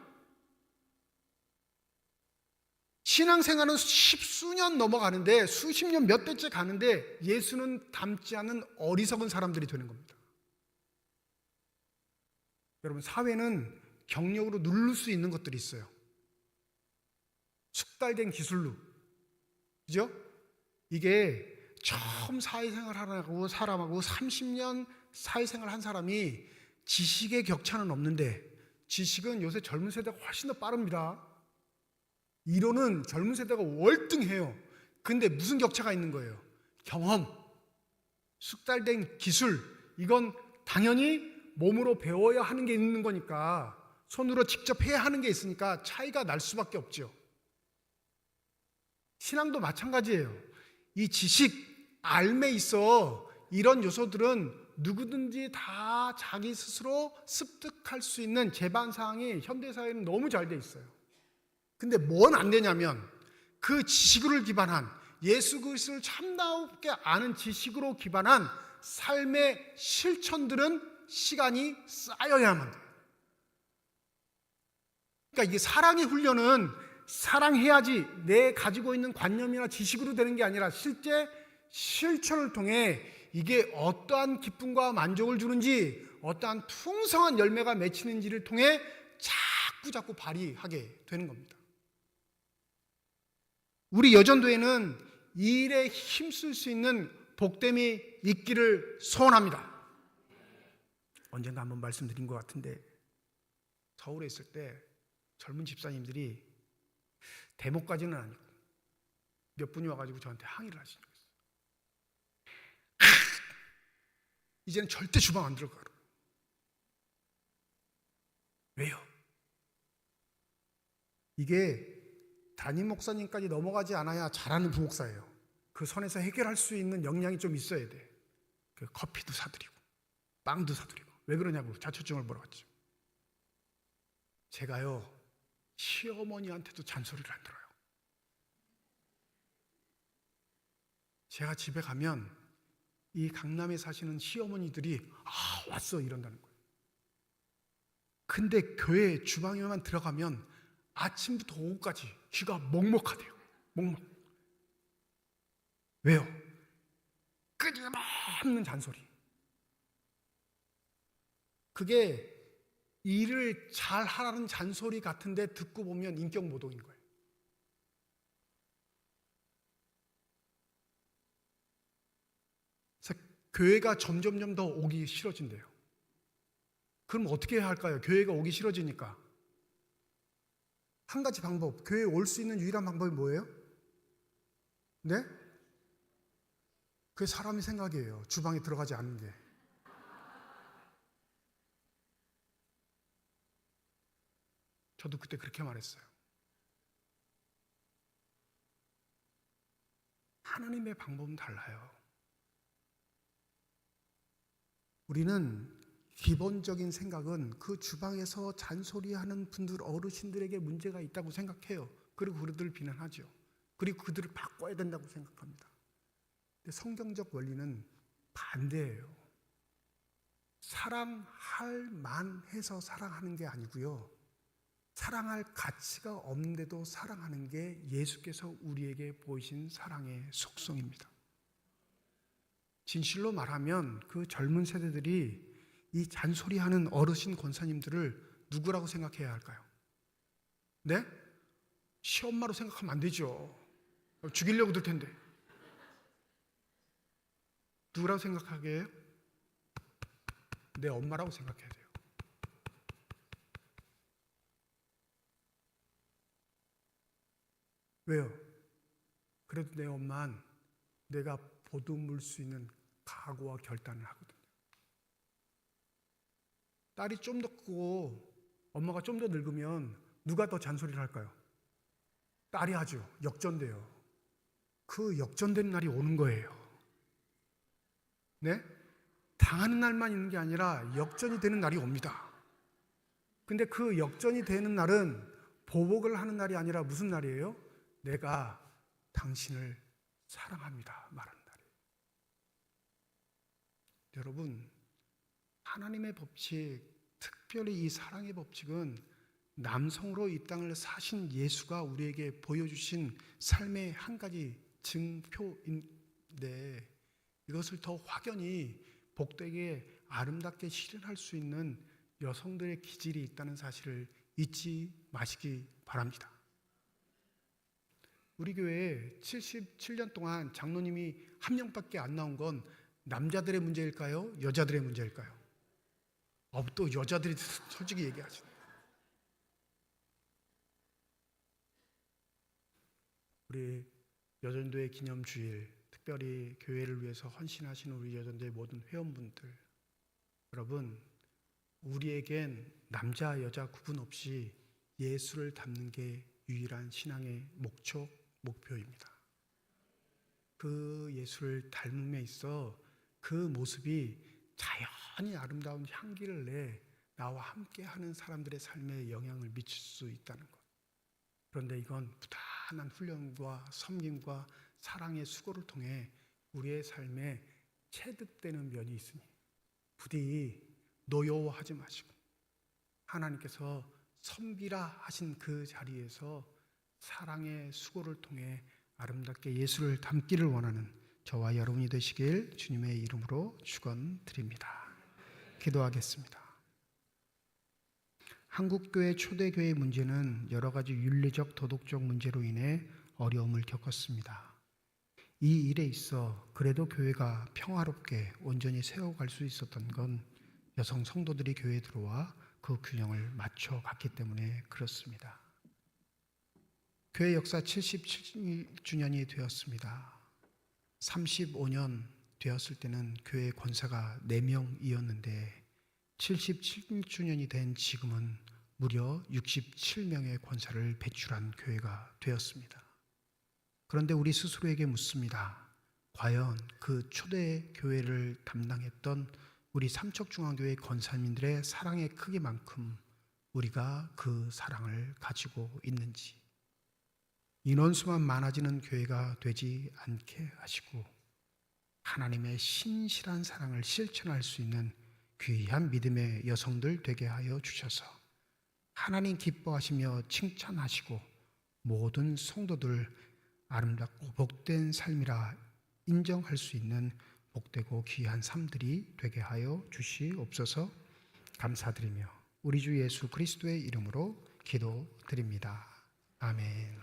신앙생활은 십수년 넘어가는데 수십 년 몇 대째 가는데 예수는 닮지 않은 어리석은 사람들이 되는 겁니다. 여러분, 사회는 경력으로 누를 수 있는 것들이 있어요. 숙달된 기술로. 그죠? 이게 처음 사회생활 하고 사람하고 30년 사회생활 한 사람이 지식의 격차는 없는데 지식은 요새 젊은 세대가 훨씬 더 빠릅니다. 이론은 젊은 세대가 월등해요. 근데 무슨 격차가 있는 거예요? 경험, 숙달된 기술. 이건 당연히 몸으로 배워야 하는 게 있는 거니까, 손으로 직접 해야 하는 게 있으니까 차이가 날 수밖에 없죠. 신앙도 마찬가지예요. 이 지식, 알매 있어 이런 요소들은 누구든지 다 자기 스스로 습득할 수 있는 제반사항이 현대사회는 너무 잘 돼 있어요. 근데 뭔 안 되냐면 그 지식을 기반한, 예수 그리스도를 참다롭게 아는 지식으로 기반한 삶의 실천들은 시간이 쌓여야만 돼요. 그러니까 이게 사랑의 훈련은 사랑해야지 내 가지고 있는 관념이나 지식으로 되는 게 아니라 실제 실천을 통해 이게 어떠한 기쁨과 만족을 주는지, 어떠한 풍성한 열매가 맺히는지를 통해 자꾸 발휘하게 되는 겁니다. 우리 여전도에는 이 일에 힘쓸 수 있는 복됨이 있기를 소원합니다. 언젠가 한번 말씀드린 것 같은데 서울에 있을 때 젊은 집사님들이 데모까지는 아니고 몇 분이 와가지고 저한테 항의를 하시는 거예요. 이제는 절대 주방 안 들어가요. 왜요? 이게 담임 목사님까지 넘어가지 않아야 잘하는 부목사예요. 그 선에서 해결할 수 있는 역량이 좀 있어야 돼. 그 커피도 사드리고 빵도 사드리고. 왜 그러냐고 자초증을 물어봤죠. 제가요 시어머니한테도 잔소리를 안 들어요. 제가 집에 가면 이 강남에 사시는 시어머니들이 왔어 이런다는 거예요. 근데 교회 주방에만 들어가면 아침부터 오후까지 귀가 먹먹하대요. 먹먹. 왜요? 끊임없는 잔소리. 그게 일을 잘 하라는 잔소리 같은데 듣고 보면 인격 모독인 거예요. 그래서 교회가 점점 더 오기 싫어진대요. 그럼 어떻게 해야 할까요? 교회가 오기 싫어지니까. 한 가지 방법, 교회에 올 수 있는 유일한 방법이 뭐예요? 네? 그게 사람의 생각이에요. 주방에 들어가지 않는 게. 저도 그때 그렇게 말했어요. 하나님의 방법은 달라요. 우리는 기본적인 생각은 그 주방에서 잔소리하는 분들, 어르신들에게 문제가 있다고 생각해요. 그리고 그들을 비난하죠. 그리고 그들을 바꿔야 된다고 생각합니다. 근데 성경적 원리는 반대예요. 사랑할 만해서 사랑하는 게 아니고요. 사랑할 가치가 없는데도 사랑하는 게 예수께서 우리에게 보이신 사랑의 속성입니다. 진실로 말하면 그 젊은 세대들이 이 잔소리하는 어르신 권사님들을 누구라고 생각해야 할까요? 네? 시엄마로 생각하면 안 되죠. 죽이려고 들 텐데. 누구라고 생각하게 해요? 내 엄마라고 생각해야 돼요. 왜요? 그래도 내 엄마는 내가 보듬을 수 있는 각오와 결단을 하거든요. 딸이 좀 더 크고 엄마가 좀 더 늙으면 누가 더 잔소리를 할까요? 딸이 하죠. 역전돼요. 그 역전되는 날이 오는 거예요. 네? 당하는 날만 있는 게 아니라 역전이 되는 날이 옵니다. 근데 그 역전이 되는 날은 보복을 하는 날이 아니라 무슨 날이에요? 내가 당신을 사랑합니다 말하는 날이에요. 여러분, 하나님의 법칙, 특별히 이 사랑의 법칙은 남성으로 이 땅을 사신 예수가 우리에게 보여주신 삶의 한 가지 증표인데, 이것을 더 확연히 복되게 아름답게 실현할 수 있는 여성들의 기질이 있다는 사실을 잊지 마시기 바랍니다. 우리 교회에 77년 동안 장로님이 한 명밖에 안 나온 건 남자들의 문제일까요? 여자들의 문제일까요? 또 여자들이 솔직히 얘기하시네요. 우리 여전도의 기념주일, 특별히 교회를 위해서 헌신하시는 우리 여전도의 모든 회원분들, 여러분, 우리에겐 남자 여자 구분 없이 예수를 닮는 게 유일한 신앙의 목표입니다. 그 예수를 닮음에 있어 그 모습이 자연히 아름다운 향기를 내 나와 함께하는 사람들의 삶에 영향을 미칠 수 있다는 것. 그런데 이건 부단한 훈련과 섬김과 사랑의 수고를 통해 우리의 삶에 체득되는 면이 있으니 부디 노여워하지 마시고 하나님께서 섬기라 하신 그 자리에서 사랑의 수고를 통해 아름답게 예수를 닮기를 원하는 저와 여러분이 되시길 주님의 이름으로 축원드립니다. 기도하겠습니다. 한국교회 초대교회 문제는 여러 가지 윤리적 도덕적 문제로 인해 어려움을 겪었습니다. 이 일에 있어 그래도 교회가 평화롭게 온전히 세워갈 수 있었던 건 여성 성도들이 교회에 들어와 그 균형을 맞춰갔기 때문에 그렇습니다. 교회 역사 77주년이 되었습니다. 35년 되었을 때는 교회 권사가 4명이었는데 77주년이 된 지금은 무려 67명의 권사를 배출한 교회가 되었습니다. 그런데 우리 스스로에게 묻습니다. 과연 그 초대 교회를 담당했던 우리 삼척중앙교회 권사님들의 사랑의 크기만큼 우리가 그 사랑을 가지고 있는지, 인원수만 많아지는 교회가 되지 않게 하시고 하나님의 신실한 사랑을 실천할 수 있는 귀한 믿음의 여성들 되게 하여 주셔서 하나님 기뻐하시며 칭찬하시고 모든 성도들 아름답고 복된 삶이라 인정할 수 있는 복되고 귀한 삶들이 되게 하여 주시옵소서. 감사드리며 우리 주 예수 그리스도의 이름으로 기도드립니다. 아멘.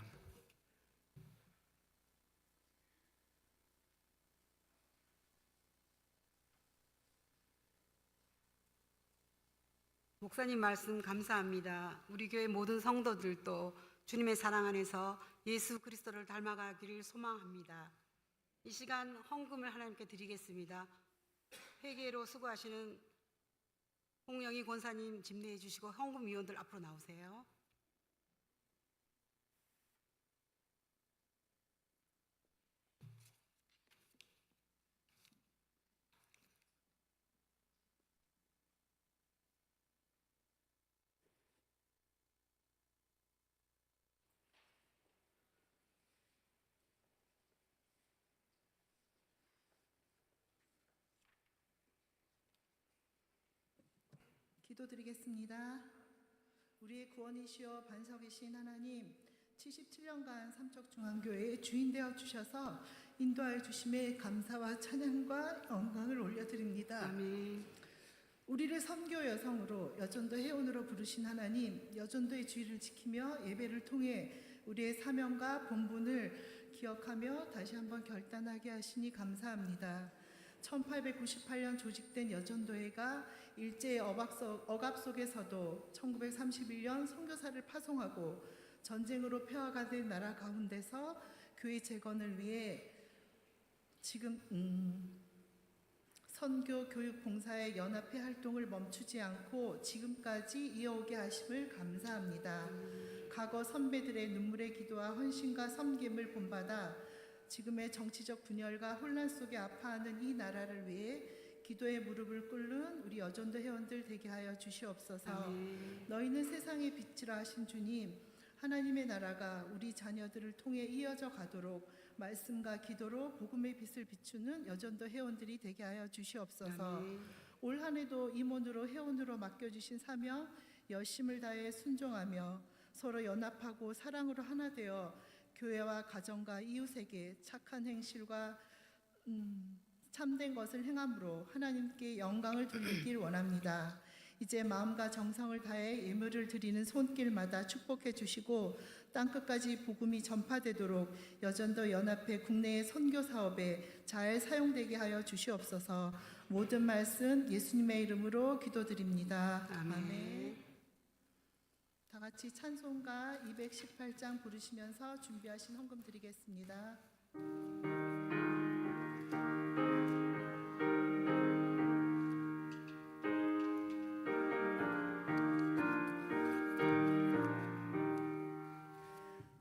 목사님 말씀 감사합니다. 우리 교회 모든 성도들도 주님의 사랑 안에서 예수 그리스도를 닮아가기를 소망합니다. 이 시간 헌금을 하나님께 드리겠습니다. 회계로 수고하시는 홍영희 권사님 집례해 주시고 헌금위원들 앞으로 나오세요. 기도드리겠습니다. 우리의 구원이시여 반석이신 하나님, 77년간 삼척중앙교회의 주인 되어 주셔서 인도하여 주심에 감사와 찬양과 영광을 올려드립니다. 아멘. 우리를 선교 여성으로 여전도 회원으로 부르신 하나님, 여전도의 주의를 지키며 예배를 통해 우리의 사명과 본분을 기억하며 다시 한번 결단하게 하시니 감사합니다. 1898년 조직된 여전도회가 일제의 억압 속에서도 1931년 선교사를 파송하고 전쟁으로 폐허가된 나라 가운데서 교회 재건을 위해 지금 선교 교육 봉사의 연합회 활동을 멈추지 않고 지금까지 이어오게 하심을 감사합니다. 과거 선배들의 눈물의 기도와 헌신과 섬김을 본받아 지금의 정치적 분열과 혼란 속에 아파하는 이 나라를 위해 기도의 무릎을 꿇는 우리 여전도 회원들 되게 하여 주시옵소서. 아멘. 너희는 세상의 빛이라 하신 주님, 하나님의 나라가 우리 자녀들을 통해 이어져 가도록 말씀과 기도로 복음의 빛을 비추는 여전도 회원들이 되게 하여 주시옵소서. 아멘. 올 한 해도 임원으로 회원으로 맡겨주신 사명 열심을 다해 순종하며 서로 연합하고 사랑으로 하나 되어 교회와 가정과 이웃에게 착한 행실과 참된 것을 행함으로 하나님께 영광을 돌리길 원합니다. 이제 마음과 정성을 다해 예물을 드리는 손길마다 축복해 주시고 땅끝까지 복음이 전파되도록 여전도 연합회 국내의 선교 사업에 잘 사용되게 하여 주시옵소서. 모든 말씀 예수님의 이름으로 기도드립니다. 아멘. 다 같이 찬송가 218장 부르시면서 준비하신 헌금 드리겠습니다.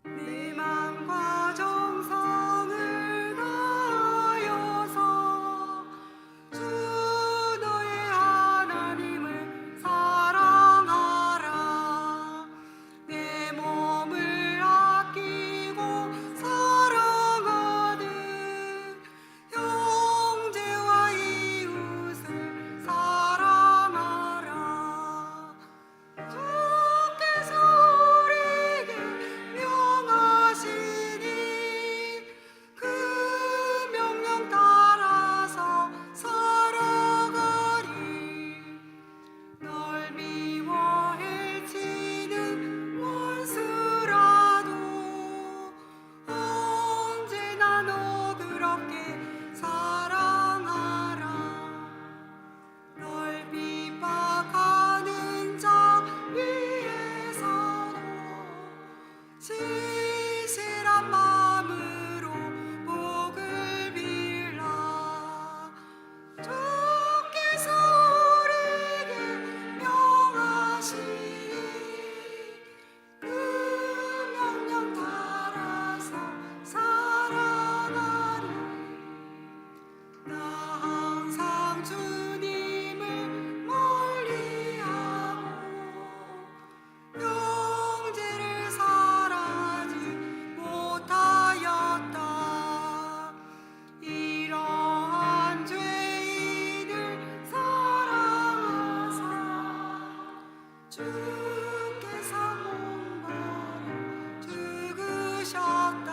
내 마음과 정성을 다하여서 주 너의 하나님을 사랑하라. 내 몸을 아끼고 사랑하듯 형제와 이웃을 사랑하라. 주께서 우리에게 명하시니 그 명령 따라서 살아가리. 널 미워 해치는 원수라도 언제나 너그럽게 사랑하라. 널 핍박하는 자 위에서도 진실한 마음으로 복을 빌라. 주께서 우리에게 명하시니 그 명령 따라서 살아가리. 나 항상 주님을 멀리하고 형제를 사랑하지 못하였다. 이러한 죄인을 사랑하사 주께서 몸바로 죽으셨다.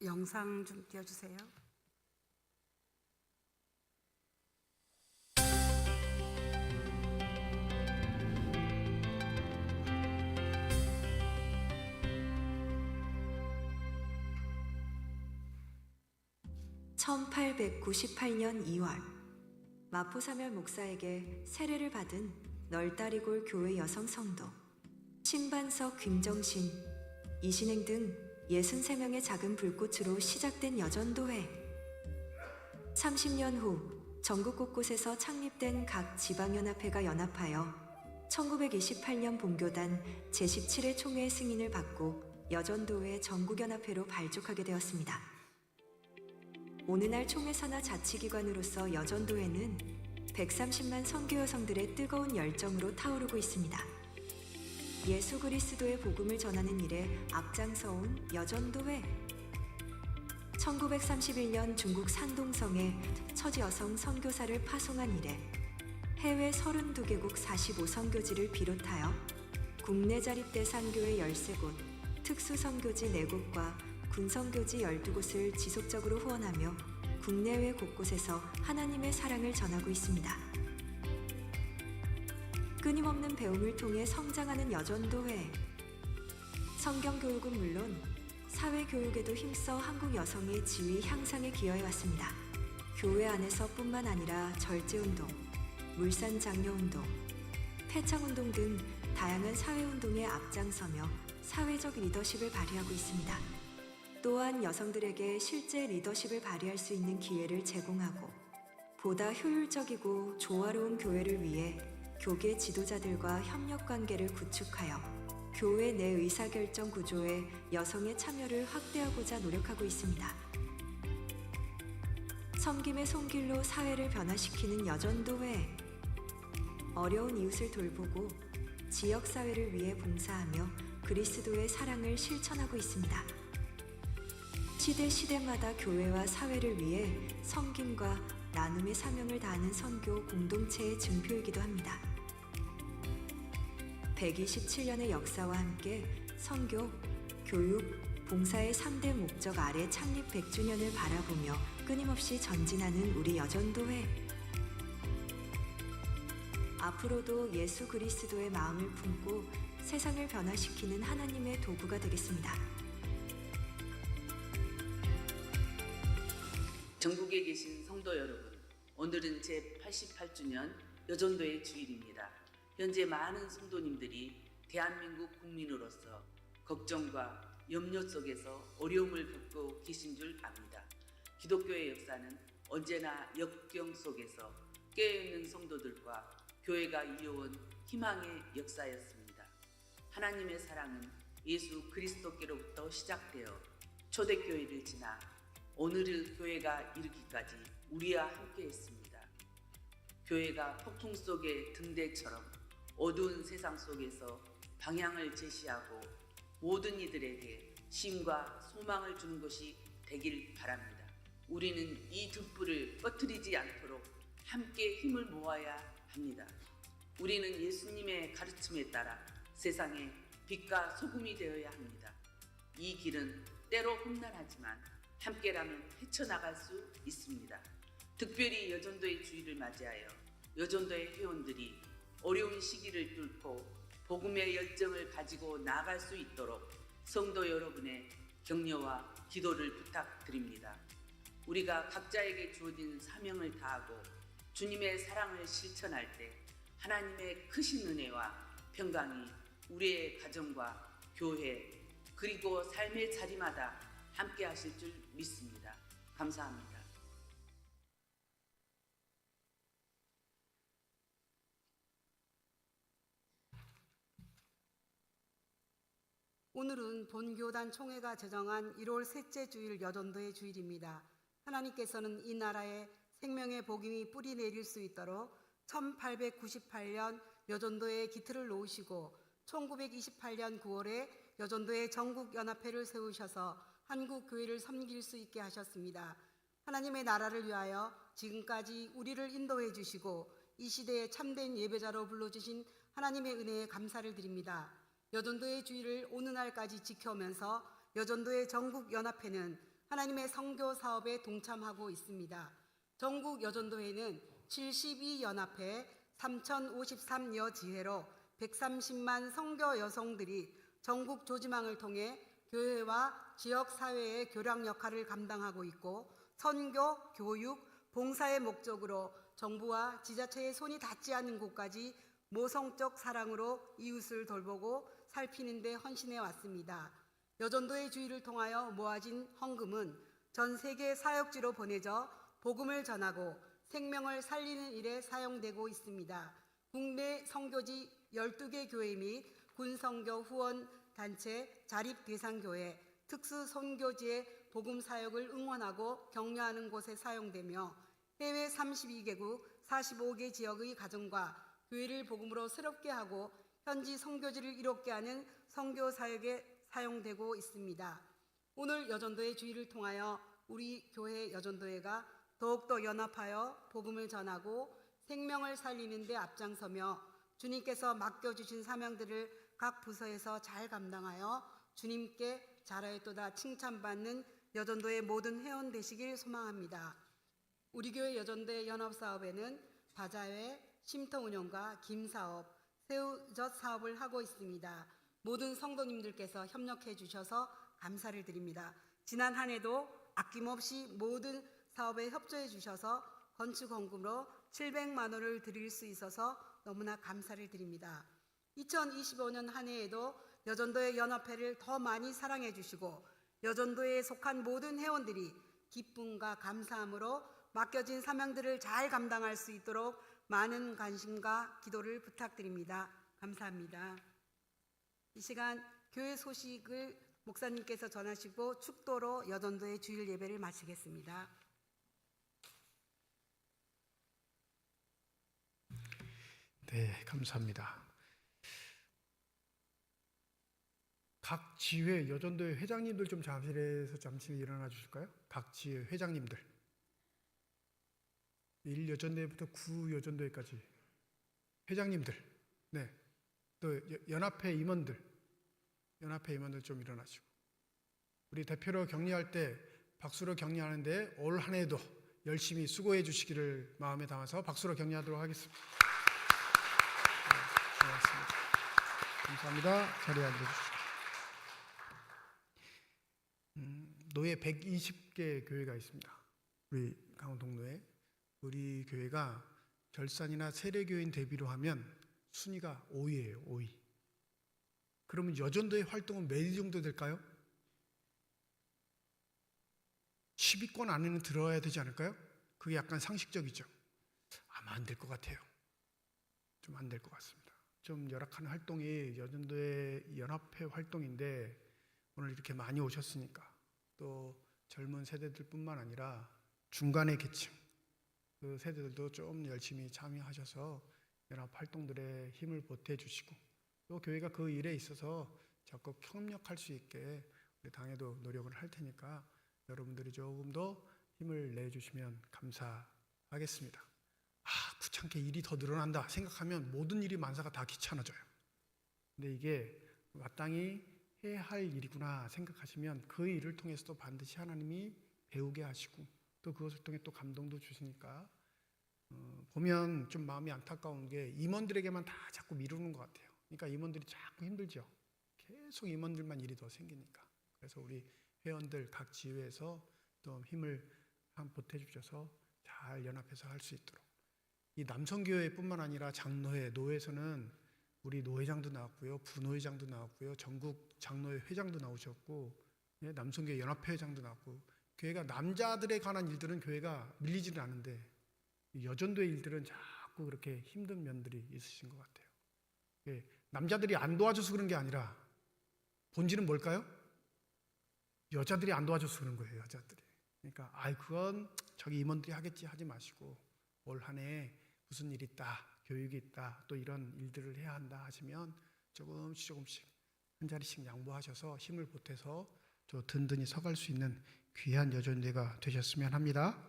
영상 좀 띄워주세요. 1898년 2월 마포사멸 목사에게 세례를 받은 널다리골 교회 여성 성도 신반석, 김정신, 이신행 등 63명의 작은 불꽃으로 시작된 여전도회. 30년 후 전국 곳곳에서 창립된 각 지방연합회가 연합하여 1928년 본교단 제17회 총회 승인을 받고 여전도회 전국연합회로 발족하게 되었습니다. 오늘날 총회사나 자치기관으로서 여전도회는 130만 선교 여성들의 뜨거운 열정으로 타오르고 있습니다. 예수 그리스도의 복음을 전하는 일에 앞장서온 여전도회. 1931년 중국 산동성에 처지여성 선교사를 파송한 이래 해외 32개국 45선교지를 비롯하여 국내 자립대 선교회 13곳, 특수선교지 4곳과 군선교지 12곳을 지속적으로 후원하며 국내외 곳곳에서 하나님의 사랑을 전하고 있습니다. 끊임없는 배움을 통해 성장하는 여전도회. 성경교육은 물론 사회교육에도 힘써 한국 여성의 지위 향상에 기여해왔습니다. 교회 안에서뿐만 아니라 절제운동, 물산장려운동, 폐창운동 등 다양한 사회운동에 앞장서며 사회적 리더십을 발휘하고 있습니다. 또한 여성들에게 실제 리더십을 발휘할 수 있는 기회를 제공하고 보다 효율적이고 조화로운 교회를 위해 교계 지도자들과 협력관계를 구축하여 교회 내 의사결정 구조에 여성의 참여를 확대하고자 노력하고 있습니다. 섬김의 손길로 사회를 변화시키는 여전도회. 어려운 이웃을 돌보고 지역사회를 위해 봉사하며 그리스도의 사랑을 실천하고 있습니다. 시대마다 교회와 사회를 위해 섬김과 나눔의 사명을 다하는 선교 공동체의 증표이기도 합니다. 127년의 역사와 함께 선교, 교육, 봉사의 3대 목적 아래 창립 100주년을 바라보며 끊임없이 전진하는 우리 여전도회. 앞으로도 예수 그리스도의 마음을 품고 세상을 변화시키는 하나님의 도구가 되겠습니다. 전국에 계신 성도 여러분, 오늘은 제88주년 여전도의 주일입니다. 현재 많은 성도님들이 대한민국 국민으로서 걱정과 염려 속에서 어려움을 겪고 계신 줄 압니다. 기독교의 역사는 언제나 역경 속에서 깨어있는 성도들과 교회가 이어온 희망의 역사였습니다. 하나님의 사랑은 예수 그리스도께로부터 시작되어 초대교회를 지나 오늘의 교회가 이르기까지 우리와 함께했습니다. 교회가 폭풍 속의 등대처럼 어두운 세상 속에서 방향을 제시하고 모든 이들에게 힘과 소망을 주는 것이 되길 바랍니다. 우리는 이 등불을 꺼트리지 않도록 함께 힘을 모아야 합니다. 우리는 예수님의 가르침에 따라 세상에 빛과 소금이 되어야 합니다. 이 길은 때로 험난하지만 함께라면 헤쳐나갈 수 있습니다. 특별히 여전도의 주일을 맞이하여 여전도의 회원들이 어려운 시기를 뚫고 복음의 열정을 가지고 나아갈 수 있도록 성도 여러분의 격려와 기도를 부탁드립니다. 우리가 각자에게 주어진 사명을 다하고 주님의 사랑을 실천할 때 하나님의 크신 은혜와 평강이 우리의 가정과 교회 그리고 삶의 자리마다 함께 하실 줄 믿습니다. 감사합니다. 오늘은 본교단 총회가 제정한 1월 셋째 주일 여전도의 주일입니다. 하나님께서는 이 나라에 생명의 복음이 뿌리 내릴 수 있도록 1898년 여전도의 기틀을 놓으시고 1928년 9월에 여전도의 전국연합회를 세우셔서 한국 교회를 섬길 수 있게 하셨습니다. 하나님의 나라를 위하여 지금까지 우리를 인도해 주시고 이 시대에 참된 예배자로 불러주신 하나님의 은혜에 감사를 드립니다. 여전도의 주의를 오늘날까지 지켜오면서 여전도의 전국연합회는 하나님의 선교 사업에 동참하고 있습니다. 전국 여전도회는 72연합회 3053여 지회로 130만 선교 여성들이 전국 조지망을 통해 교회와 지역사회의 교량 역할을 감당하고 있고 선교, 교육, 봉사의 목적으로 정부와 지자체의 손이 닿지 않는 곳까지 모성적 사랑으로 이웃을 돌보고 살피는 데 헌신해 왔습니다. 여전도의 주의를 통하여 모아진 헌금은 전 세계 사역지로 보내져 복음을 전하고 생명을 살리는 일에 사용되고 있습니다. 국내 선교지 12개 교회 및 군선교 후원 단체, 자립대상교회, 특수선교지의 복음 사역을 응원하고 격려하는 곳에 사용되며 해외 32개국 45개 지역의 가정과 교회를 복음으로 새롭게 하고 현지 선교지를 이롭게 하는 선교 사역에 사용되고 있습니다. 오늘 여전도의 주의를 통하여 우리 교회 여전도회가 더욱더 연합하여 복음을 전하고 생명을 살리는 데 앞장서며 주님께서 맡겨주신 사명들을 각 부서에서 잘 감당하여 주님께 잘하였도다 칭찬받는 여전도의 모든 회원 되시길 소망합니다. 우리 교회 여전도의 연합사업에는 바자회, 쉼터운영과 김사업, 새우젓 사업을 하고 있습니다. 모든 성도님들께서 협력해 주셔서 감사를 드립니다. 지난 한 해도 아낌없이 모든 사업에 협조해 주셔서 건축 헌금으로 700만 원을 드릴 수 있어서 너무나 감사를 드립니다. 2025년 한 해에도 여전도의 연합회를 더 많이 사랑해 주시고 여전도에 속한 모든 회원들이 기쁨과 감사함으로 맡겨진 사명들을 잘 감당할 수 있도록 많은 관심과 기도를 부탁드립니다. 감사합니다. 이 시간 교회 소식을 목사님께서 전하시고 축도로 여전도의 주일 예배를 마치겠습니다. 네, 감사합니다. 각 지회 여전도회 회장님들 좀 자리에서 잠시 일어나 주실까요? 각 지회 회장님들 1여전도회부터 9여전도회까지 회장님들, 네, 또 연합회 임원들 좀 일어나시고 우리 대표로 격려할 때 박수로 격려하는데 올 한 해도 열심히 수고해 주시기를 마음에 담아서 박수로 격려하도록 하겠습니다. 네, 고맙습니다. 감사합니다. 자리에 앉아주시죠. 노예 120개 교회가 있습니다. 우리 강원동로에 우리 교회가 결산이나 세례교인 대비로 하면 순위가 5위예요. 5위. 그러면 여전도의 활동은 몇 위 정도 될까요? 10위권 안에는 들어야 되지 않을까요? 그게 약간 상식적이죠. 아마 안 될 것 같아요. 좀 안 될 것 같습니다. 좀 열악한 활동이 여전도의 연합회 활동인데 오늘 이렇게 많이 오셨으니까 또 젊은 세대들뿐만 아니라 중간의 계층 그 세대들도 좀 열심히 참여하셔서 연합 활동들에 힘을 보태주시고 또 교회가 그 일에 있어서 적극 협력할 수 있게 우리 당에도 노력을 할 테니까 여러분들이 조금 더 힘을 내주시면 감사하겠습니다. 귀찮게 일이 더 늘어난다 생각하면 모든 일이 만사가 다 귀찮아져요. 근데 이게 마땅히 해야 할 일이구나 생각하시면 그 일을 통해서도 반드시 하나님이 배우게 하시고 또 그것을 통해 또 감동도 주시니까 보면 좀 마음이 안타까운 게 임원들에게만 다 자꾸 미루는 것 같아요. 그러니까 임원들이 자꾸 힘들죠. 계속 임원들만 일이 더 생기니까. 그래서 우리 회원들 각 지회에서 또 힘을 보태주셔서 잘 연합해서 할 수 있도록 이 남성교회뿐만 아니라 장로회, 노회에서는 우리 노회장도 나왔고요, 부노회장도 나왔고요, 전국 장로회 회장도 나오셨고 남성교회 연합회 회장도 나왔고 교회가 남자들에 관한 일들은 교회가 밀리지는 않은데 여전도의 일들은 자꾸 그렇게 힘든 면들이 있으신 것 같아요. 남자들이 안 도와줘서 그런 게 아니라 본질은 뭘까요? 여자들이 안 도와줘서 그런 거예요. 여자들이. 그러니까 그건 저기 임원들이 하겠지 하지 마시고 올 한 해 무슨 일이 있다, 교육이 있다, 또 이런 일들을 해야 한다 하시면 조금씩 한 자리씩 양보하셔서 힘을 보태서 또 든든히 서갈 수 있는 귀한 여전대가 되셨으면 합니다.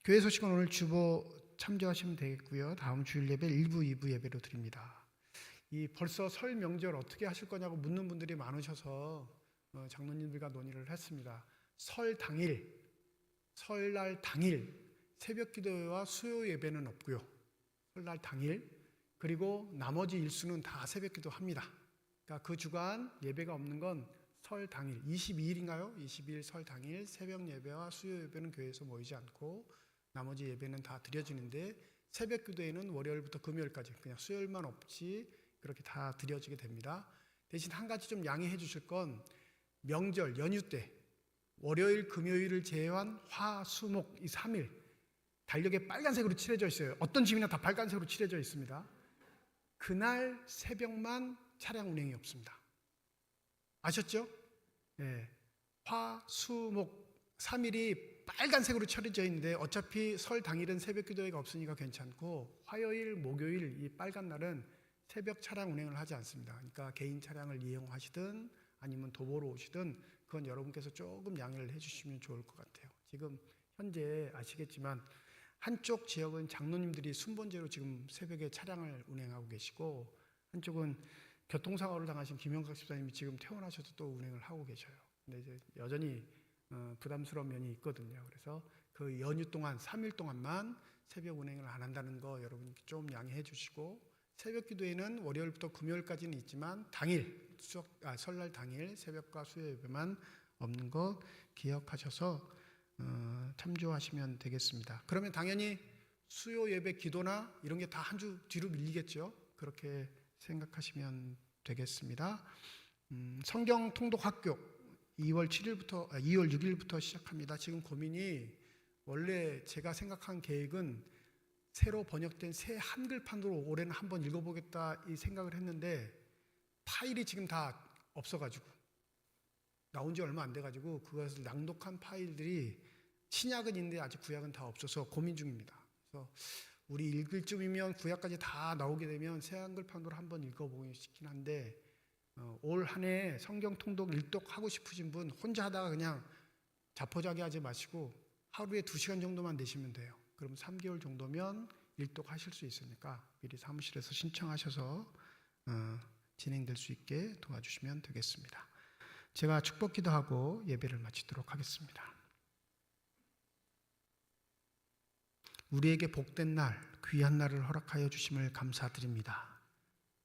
교회 소식은 오늘 주보 참조하시면 되겠고요. 다음 주일 예배 1부, 2부 예배로 드립니다. 벌써 설 명절 어떻게 하실 거냐고 묻는 분들이 많으셔서 장로님들과 논의를 했습니다. 설날 당일 새벽 기도회와 수요 예배는 없고요. 설날 당일 그리고 나머지 일수는 다 새벽 기도합니다. 그러니까 그 주간 예배가 없는 건 설 당일 22일인가요? 22일 설 당일 새벽 예배와 수요 예배는 교회에서 모이지 않고 나머지 예배는 다 드려지는데 새벽 기도회는 월요일부터 금요일까지 그냥 수요일만 없이 그렇게 다 드려지게 됩니다. 대신 한 가지 좀 양해해 주실 건 명절 연휴 때 월요일 금요일을 제외한 화, 수, 목 이 3일 달력에 빨간색으로 칠해져 있어요. 어떤 집이나 다 빨간색으로 칠해져 있습니다. 그날 새벽만 차량 운행이 없습니다. 아셨죠? 네. 화, 수, 목 3일이 빨간색으로 칠해져 있는데 어차피 설 당일은 새벽 기도회가 없으니까 괜찮고 화요일, 목요일 이 빨간 날은 새벽 차량 운행을 하지 않습니다. 그러니까 개인 차량을 이용하시든 아니면 도보로 오시든 그건 여러분께서 조금 양해를 해주시면 좋을 것 같아요. 지금 현재 아시겠지만 한쪽 지역은 장로님들이 순번제로 지금 새벽에 차량을 운행하고 계시고 한쪽은 교통사고를 당하신 김영각 집사님이 지금 퇴원하셔서 또 운행을 하고 계셔요. 근데 이제 여전히 부담스러운 면이 있거든요. 그래서 그 연휴 동안 3일 동안만 새벽 운행을 안 한다는 거 여러분 좀 양해해 주시고 새벽 기도회는 월요일부터 금요일까지는 있지만 당일 설날 당일 새벽과 수요 예배만 없는 거 기억하셔서 참조하시면 되겠습니다. 그러면 당연히 수요 예배 기도나 이런 게 다 한 주 뒤로 밀리겠죠. 그렇게 생각하시면 되겠습니다. 성경 통독 학교 2월 6일부터 시작합니다. 지금 고민이 원래 제가 생각한 계획은 새로 번역된 새 한글판으로 올해는 한번 읽어보겠다 이 생각을 했는데 파일이 지금 다 없어가지고 나온 지 얼마 안 돼가지고 그것을 낭독한 파일들이 신약은 있는데 아직 구약은 다 없어서 고민 중입니다. 그래서 우리 읽을 쯤이면 구약까지 다 나오게 되면 새 한글판으로 한번 읽어보고 싶긴 한데 올 한 해 성경 통독 일독하고 싶으신 분 혼자 하다가 그냥 자포자기 하지 마시고 하루에 2시간 정도만 내시면 돼요. 그럼 3개월 정도면 일독하실 수 있으니까 미리 사무실에서 신청하셔서 진행될 수 있게 도와주시면 되겠습니다. 제가 축복 기도하고 예배를 마치도록 하겠습니다. 우리에게 복된 날, 귀한 날을 허락하여 주심을 감사드립니다.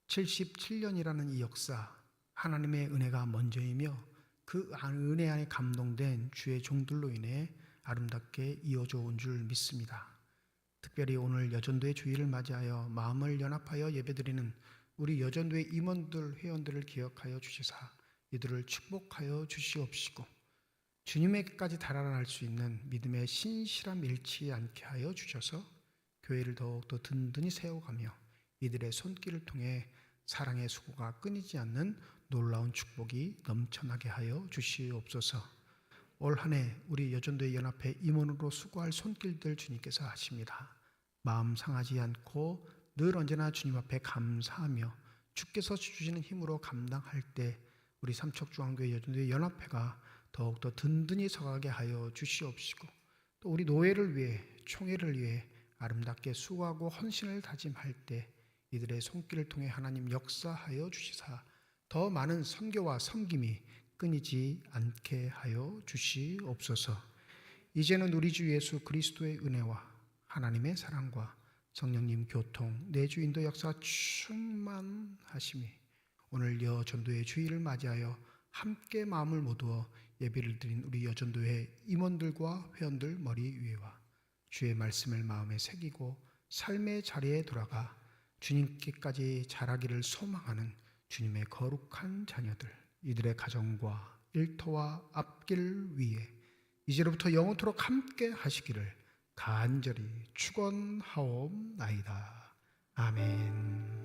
77년이라는 이 역사, 하나님의 은혜가 먼저이며 그 은혜 안에 감동된 주의 종들로 인해 아름답게 이어져 온 줄 믿습니다. 특별히 오늘 여전도의 주일을 맞이하여 마음을 연합하여 예배드리는 우리 여전도의 임원들, 회원들을 기억하여 주시사 이들을 축복하여 주시옵시고 주님에게까지 달아날 수 있는 믿음의 신실함 잃지 않게 하여 주셔서 교회를 더욱더 든든히 세워가며 이들의 손길을 통해 사랑의 수고가 끊이지 않는 놀라운 축복이 넘쳐나게 하여 주시옵소서. 올 한 해 우리 여전도의 연합회 임원으로 수고할 손길들 주님께서 하십니다. 마음 상하지 않고 늘 언제나 주님 앞에 감사하며 주께서 주시는 힘으로 감당할 때 우리 삼척중앙교회 여전도의 연합회가 더욱더 든든히 서가게 하여 주시옵시고 또 우리 노회를 위해 총회를 위해 아름답게 수고하고 헌신을 다짐할 때 이들의 손길을 통해 하나님 역사하여 주시사 더 많은 선교와 섬김이 끊이지 않게 하여 주시옵소서. 이제는 우리 주 예수 그리스도의 은혜와 하나님의 사랑과 성령님 교통 내주 인도 역사 충만하심이 오늘 여전도의 주일을 맞이하여 함께 마음을 모두어 예배를 드린 우리 여전도회 임원들과 회원들 머리 위에와 주의 말씀을 마음에 새기고 삶의 자리에 돌아가 주님께까지 자라기를 소망하는 주님의 거룩한 자녀들 이들의 가정과 일터와 앞길 위에 이제로부터 영원토록 함께 하시기를 간절히 축원하옵나이다. 아멘.